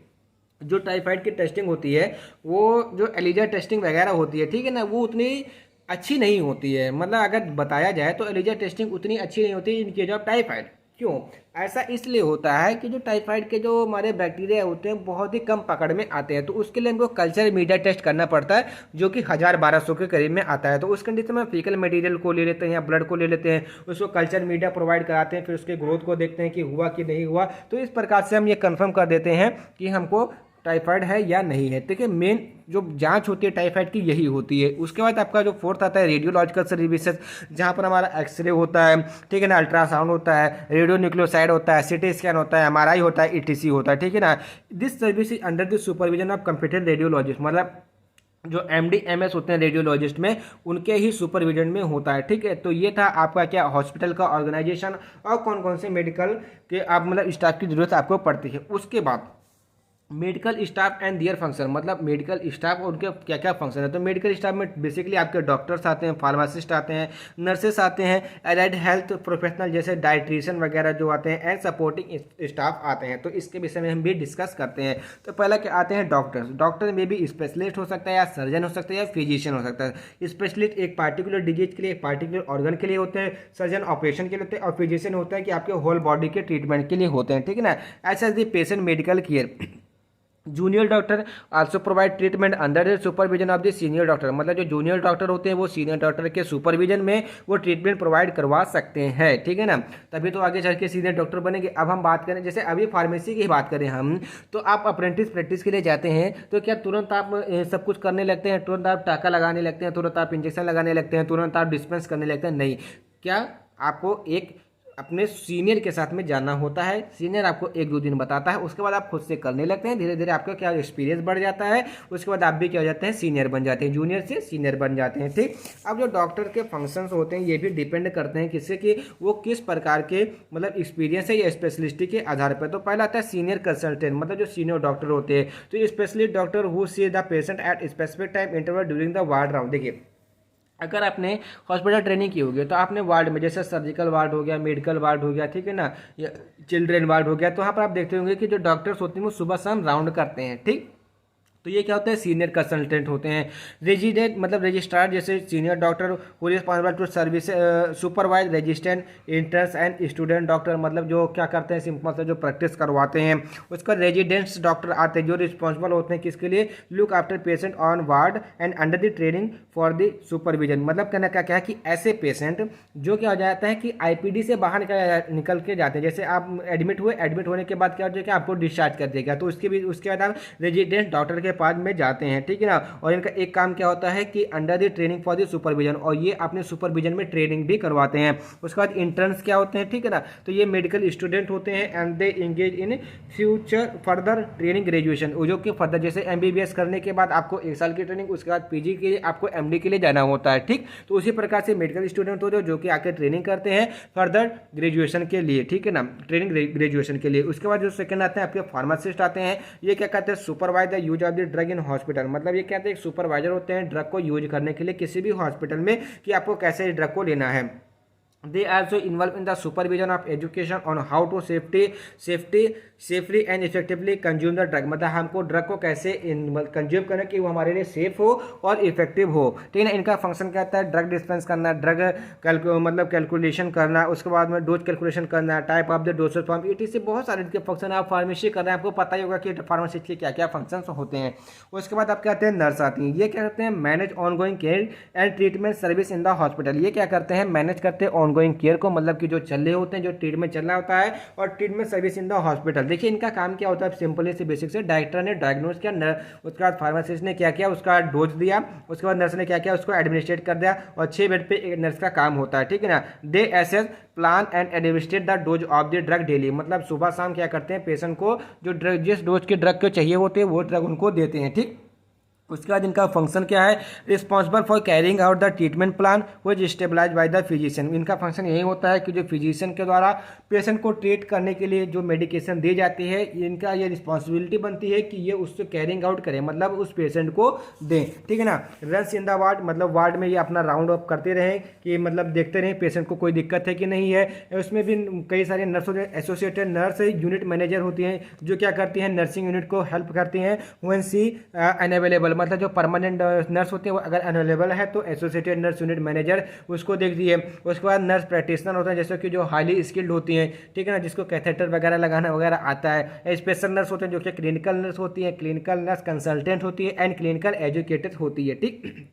जो टाइफाइड की टेस्टिंग होती है वो जो एलिजा टेस्टिंग वगैरह होती है, ठीक है ना, वो उतनी अच्छी नहीं होती है, मतलब अगर बताया जाए तो एलिजा टेस्टिंग उतनी अच्छी नहीं होती इन केस ऑफ टाइफाइड, क्यों? ऐसा इसलिए होता है कि जो टाइफाइड के जो हमारे बैक्टीरिया होते हैं बहुत ही कम पकड़ में आते हैं, तो उसके लिए हमको कल्चर मीडिया टेस्ट करना पड़ता है जो कि 1000-1200 के करीब में आता है। तो उस कंडीशन में फीकल मटेरियल को ले लेते हैं या ब्लड को ले लेते हैं, उसको कल्चर मीडिया प्रोवाइड कराते हैं, फिर उसके ग्रोथ को देखते हैं कि हुआ कि नहीं हुआ। तो इस प्रकार से हम ये कन्फर्म कर देते हैं कि हमको टाइफाइड है या नहीं है। ठीक है, मेन जो जांच होती है टाइफाइड की यही होती है। उसके बाद आपका जो फोर्थ आता है रेडियोलॉजिकल सर्विसेज, जहाँ पर हमारा एक्सरे होता है, ठीक है ना, अल्ट्रासाउंड होता है, रेडियो न्यूक्लियोसाइड होता है, सीटी स्कैन होता है, एमआरआई होता है, ईटीसी होता है। ठीक है ना, this service is under the supervision of computer radiologist, मतलब जो एमडी एमएस होते हैं रेडियोलॉजिस्ट में, उनके ही सुपरविजन में होता है। ठीक है, तो ये था आपका क्या हॉस्पिटल का ऑर्गेनाइजेशन और कौन कौन से मेडिकल के आप मतलब स्टाफ की जरूरत आपको पड़ती है। उसके बाद medical staff and their function, मतलब मेडिकल स्टाफ और उनके क्या क्या फंक्शन है। तो मेडिकल स्टाफ में बेसिकली आपके डॉक्टर्स आते हैं, फार्मासिस्ट आते हैं, नर्सेस आते हैं, एलाइड हेल्थ प्रोफेशनल जैसे डाइट्रिशियन वगैरह जो आते हैं, एंड सपोर्टिंग स्टाफ आते हैं। तो इसके विषय में हम भी डिस्कस करते हैं। तो पहला क्या आते हैं डॉक्टर्स। डॉक्टर में भी स्पेशलिस्ट हो सकता है या सर्जन हो सकता है या फिजिशियन हो सकता है। स्पेशलिस्ट एक पार्टिकुलर डिजीज के लिए, एक पार्टिकुलर ऑर्गन के लिए होते हैं, सर्जन ऑपरेशन के लिए होते हैं, और फिजिशियन होता है कि आपके होल बॉडी के ट्रीटमेंट के लिए होते हैं। ठीक है ना, ऐसा the patient medical care. Junior doctor also provide treatment under the supervision of the senior doctor, मतलब जो जूनियर डॉक्टर होते हैं वो सीनियर डॉक्टर के सुपरविजन में वो ट्रीटमेंट प्रोवाइड करवा सकते हैं। ठीक है ना, तभी तो आगे चल के सीनियर डॉक्टर बनेंगे। अब हम बात करें, जैसे अभी फार्मेसी की बात करें हम, तो आप अप्रेंटिस प्रैक्टिस के लिए जाते हैं तो क्या तुरंत आप सब कुछ करने लगते हैं? तुरंत आप टाका लगाने लगते हैं? तुरंत आप इंजेक्शन लगाने लगते हैं? तुरंत आप डिस्पेंस करने लगते हैं? नहीं, क्या आपको एक अपने सीनियर के साथ में जाना होता है। सीनियर आपको 1-2 दिन बताता है, उसके बाद आप खुद से करने लगते हैं। धीरे धीरे आपका क्या एक्सपीरियंस बढ़ जाता है, उसके बाद आप भी क्या हो जाते हैं, सीनियर बन जाते हैं, जूनियर से सीनियर बन जाते हैं। ठीक, अब जो डॉक्टर के फंक्शंस होते हैं ये भी डिपेंड करते हैं किससे, कि वो किस प्रकार के मतलब एक्सपीरियंस है या स्पेशलिस्टी के आधार पर। तो पहला आता है सीनियर कंसल्टेंट, मतलब जो सीनियर डॉक्टर होते हैं। तो specialist doctor who see the patient at specific time interval during the ward round. देखिए, अगर आपने हॉस्पिटल ट्रेनिंग की होगी तो आपने वार्ड में, जैसे सर्जिकल वार्ड हो गया, मेडिकल वार्ड हो गया, ठीक है ना, या चिल्ड्रेन वार्ड हो गया, तो वहाँ पर आप देखते होंगे कि जो डॉक्टर्स होते हैं वो सुबह शाम राउंड करते हैं। ठीक, तो ये क्या होता है, सीनियर कंसल्टेंट होते हैं। रेजिडेंट मतलब रजिस्ट्रार, जैसे senior doctor who responsible to service supervise resistant interns and student doctor, मतलब जो क्या करते हैं, सिंपल से जो प्रैक्टिस करवाते हैं। उसका रेजिडेंट्स डॉक्टर आते हैं जो रिस्पॉन्सिबल होते हैं किसके लिए, look after patient on ward and under the training for the supervision. मतलब कहना क्या है कि ऐसे पेशेंट जो क्या हो जाता है कि आईपीडी से बाहर निकल के जाते हैं, जैसे आप एडमिट हुए, एडमिट होने के बाद क्या हो जाएगा, आपको डिस्चार्ज कर देगा, तो उसके बाद आप रेजिडेंट डॉक्टर के पास में जाते हैं। ठीक है ना, और इनका एक काम क्या होता है कि under the training for the supervision, और ये अपने सुपरविजन में ट्रेनिंग भी करवाते हैं। उसके बाद इंटर्न्स क्या होते हैं, ठीक है ना, तो ये मेडिकल स्टूडेंट होते हैं and they engage in future further training graduation, जो कि फर्दर जैसे एमबीबीएस करने के बाद आपको 1 साल की ट्रेनिंग, उसके बाद पीजी के लिए आपको एमडी के लिए जाना होता है। ठीक, तो उसी प्रकार से मेडिकल स्टूडेंट होते हैं जो कि आके ट्रेनिंग करते हैं फर्दर ग्रेजुएशन के लिए। ठीक है ना, ट्रेनिंग ग्रेजुएशन के लिए। उसके बाद जो सेकंड आते हैं आपके फार्मासिस्ट आते हैं। ये क्या कहते हैं, supervise the use of the drug in hospital, मतलब ये कहते हैं एक सुपरवाइजर होते हैं ड्रग को यूज करने के लिए किसी भी हॉस्पिटल में, कि आपको कैसे इस ड्रग को लेना है। They also involved in the supervision of education on how to safely and effectively consume the drug, मतलब हमको ड्रग को कैसे कंज्यूम करना कि वो हमारे लिए सेफ हो और इफेक्टिव हो। ठीक है ना, इनका फंक्शन क्या होता है, ड्रग डिस्पेंस करना, ड्रग मतलब कैलकुलेशन करना, उसके बाद में डोज कैलकुलेशन करना, type of the dosage form, इसी बहुत सारे इनके फंक्शन आप फार्मेसी कर रहे हैं, आपको पता ही होगा कि फार्मेसिस्ट के क्या क्या फंक्शन होते हैं। उसके बाद आप क्या कहते हैं, नर्स आती हैं। ये क्या करते हैं, manage ongoing care and treatment service in the hospital. ये क्या करते हैं, मैनेज करते हैं ऑनगोइंग केयर को, मतलब कि जो चल रहे होते हैं, जो ट्रीटमेंट चल रहा होता है, और treatment service in the hospital. देखिए इनका काम क्या होता है, सिंपली से बेसिक से, डायरेक्टर ने डायग्नोज किया, उसके बाद फार्मासिस्ट ने क्या किया, उसका डोज दिया, उसके बाद नर्स ने क्या किया, उसको एडमिनिस्ट्रेट कर दिया, और 6 बेड पे एक नर्स का काम होता है। ठीक है ना, they assess plan and administrate the dose of the drug daily, मतलब सुबह शाम क्या करते हैं, पेशेंट को जो ड्रग, जिस डोज के ड्रग को चाहिए होते हैं वो ड्रग उनको देते हैं। ठीक, उसके बाद इनका फंक्शन क्या है, responsible for carrying out the treatment plan which stabilize by the physician. इनका फंक्शन यही होता है कि जो फिजिशियन के द्वारा पेशेंट को ट्रीट करने के लिए जो मेडिकेशन दी जाती है, इनका ये रिस्पॉन्सिबिलिटी बनती है कि ये उससे कैरिंग आउट करें, मतलब उस पेशेंट को दें। ठीक है ना, रन्स इन द वार्ड, मतलब वार्ड में ये अपना राउंड अप करते रहें कि मतलब देखते रहें पेशेंट को कोई दिक्कत है कि नहीं है। उसमें भी कई सारे नर्स होते हैं, एसोसिएटेड नर्स यूनिट मैनेजर होती हैं जो क्या करती हैं, नर्सिंग यूनिट को हेल्प करती हैं व्हेन सी अनअवेलेबल, मतलब जो परमानेंट नर्स होते हैं वो अगर अवेलेबल है तो एसोसिएटेड नर्स यूनिट मैनेजर उसको देख दिए। उसके बाद नर्स प्रैक्टिशनर होते हैं जैसे कि जो हाईली स्किल्ड होती हैं, ठीक है ना, जिसको कैथेटर वगैरह लगाना वगैरह आता है। स्पेशल नर्स होते हैं जो कि क्लिनिकल नर्स होती है, क्लिनिकल नर्स कंसल्टेंट होती है एंड क्लिनिकल एजुकेटेड होती है, ठीक।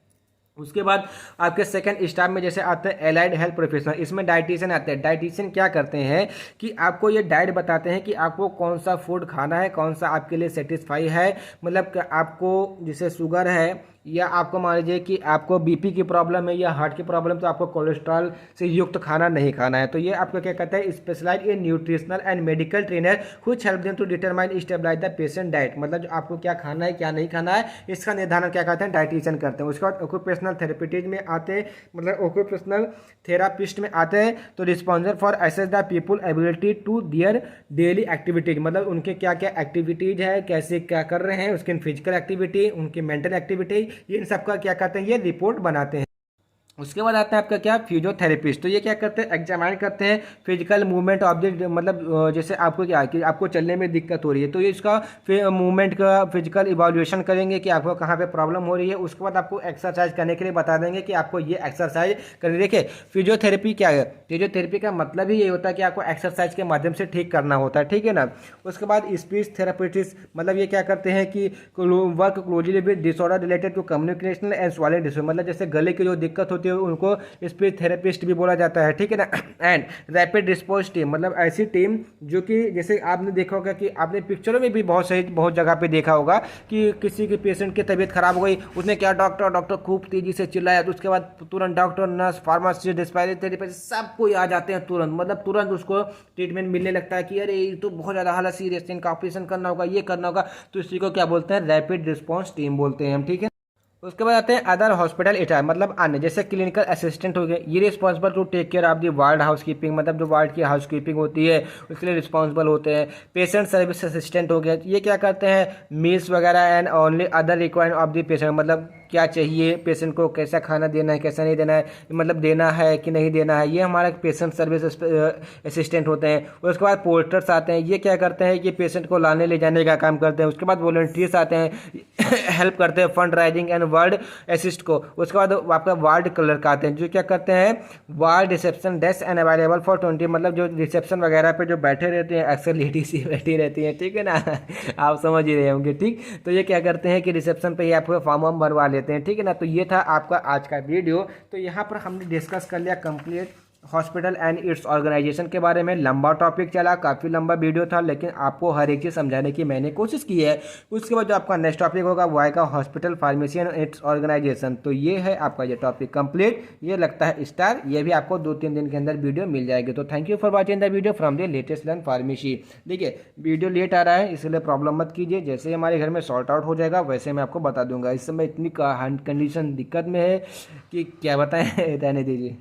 उसके बाद आपके सेकंड स्टाफ में जैसे आते हैं एलाइड हेल्थ प्रोफेशनल, इसमें डाइटिशियन आते हैं। डाइटिशियन क्या करते हैं कि आपको ये डाइट बताते हैं कि आपको कौन सा फूड खाना है, कौन सा आपके लिए सेटिस्फाई है, मतलब कि आपको जैसे शुगर है या आपको मान लीजिए कि आपको बीपी की प्रॉब्लम है या हार्ट की प्रॉब्लम, तो आपको कोलेस्ट्रॉल से युक्त खाना नहीं खाना है। तो ये आपको क्या कहता है, specialize in nutritional and medical trainer which help them to determine stabilize the patient diet, मतलब जो आपको क्या खाना है क्या नहीं खाना है इसका निर्धारण क्या कहते हैं, डाइटिशियन करते हैं। उसके बाद ऑक्यूपेशनल थेरेपिटीज में आते हैं, मतलब ऑक्यूपेशनल थेरापिस्ट में आते हैं, तो responsible for assess the people ability to their daily activities, मतलब उनके क्या क्या एक्टिविटीज है, कैसे क्या कर रहे हैं, उसकी फिजिकल एक्टिविटी, उनकी मेंटल एक्टिविटी, ये इन सबका क्या कहते हैं, ये रिपोर्ट बनाते हैं। उसके बाद आता है आपका क्या, फिजियोथेरेपिस्ट। तो ये क्या करते हैं, एग्जामाइन करते हैं फिजिकल मूवमेंट ऑफ द, मतलब जैसे आपको क्या कि आपको चलने में दिक्कत हो रही है तो ये इसका मूवमेंट का फिजिकल इवैल्यूएशन करेंगे कि आपको कहाँ पे प्रॉब्लम हो रही है। उसके बाद आपको एक्सरसाइज करने के लिए बता देंगे कि आपको ये एक्सरसाइज करनी। देखिए फिजियोथेरेपी क्या है, फिजियोथेरेपी का मतलब ही ये होता है कि आपको एक्सरसाइज के माध्यम से ठीक करना होता है, ठीक है ना। उसके बाद स्पीच थेरेपिस्ट, मतलब ये क्या करते हैं कि work closely with disorder related to communicational and swallowing disorder, मतलब जैसे गले की जो दिक्कत होती है उनको स्पीच थेरेपिस्ट भी बोला जाता है, ठीक है ना। एंड रैपिड रिस्पॉन्स टीम, मतलब ऐसी टीम जो कि जैसे आपने देखा होगा कि आपने पिक्चरों में भी बहुत जगह पे देखा होगा कि किसी के पेशेंट की तबीयत खराब हो गई, उसने क्या डॉक्टर डॉक्टर खूब तेजी से चिल्लाया, तो उसके बाद तुरंत doctor nurse pharmacist dispensary therapist सब कोई आ जाते हैं तुरंत, मतलब तुरंत उसको ट्रीटमेंट मिलने लगता है कि अरे ये तो बहुत ज़्यादा हालत सीरियस है, इनका ऑपरेशन करना होगा, ये करना होगा। तो इसी को क्या बोलते हैं, रैपिड रिस्पॉन्स टीम बोलते हैं हम, ठीक है। उसके बाद आते हैं अदर हॉस्पिटल अटैच, मतलब अन्य जैसे क्लिनिकल असिस्टेंट हो गए, ये responsible to take care of the ward housekeeping, मतलब जो वार्ड की हाउस कीपिंग होती है उसके लिए रिस्पॉन्सिबल होते हैं। पेशेंट सर्विस असिस्टेंट हो गया, ये क्या करते हैं, मील्स वगैरह and only other requirement of the patient, मतलब क्या चाहिए पेशेंट को, कैसा खाना देना है कैसा नहीं देना है, मतलब देना है कि नहीं देना है, ये हमारा पेशेंट सर्विस असिस्टेंट होते हैं। उसके बाद पोर्टर्स आते हैं, ये क्या करते हैं कि पेशेंट को लाने ले जाने का काम करते हैं। उसके बाद वॉलंटियर्स आते हैं हेल्प करते हैं fund rising and ward assist को। उसके बाद आपका वार्ड क्लर्क आते हैं जो क्या करते हैं, ward reception desk and available for 20, मतलब जो रिसेप्शन वगैरह पे जो बैठे रहते हैं, अक्सर लेडीज ही बैठी रहती हैं, ठीक है ना आप समझ ही रहे होंगे, ठीक। तो ये क्या करते हैं कि रिसेप्शन पे ही आपको फॉर्म वॉर्म भरवा लेते हैं, ठीक है ना। तो ये था आपका आज का वीडियो। तो यहाँ पर हमने डिस्कस कर लिया complete hospital and its organization के बारे में। लंबा टॉपिक चला, काफ़ी लंबा वीडियो था, लेकिन आपको हर एक चीज़ समझाने की मैंने कोशिश की है। उसके बाद जो आपका नेक्स्ट टॉपिक होगा वो आएगा hospital pharmacy and its organization. तो ये है आपका ये टॉपिक कंप्लीट, ये लगता है स्टार, ये भी आपको 2-3 दिन के अंदर वीडियो मिल जाएगी। तो thank you for watching the video from the latest learn pharmacy. देखिए वीडियो लेट आ रहा है इसलिए प्रॉब्लम मत कीजिए, जैसे हमारे घर में सॉर्ट आउट हो जाएगा वैसे मैं आपको बता दूंगा। इस समय इतनी कंडीशन दिक्कत में है कि क्या बताएं रहने दीजिए।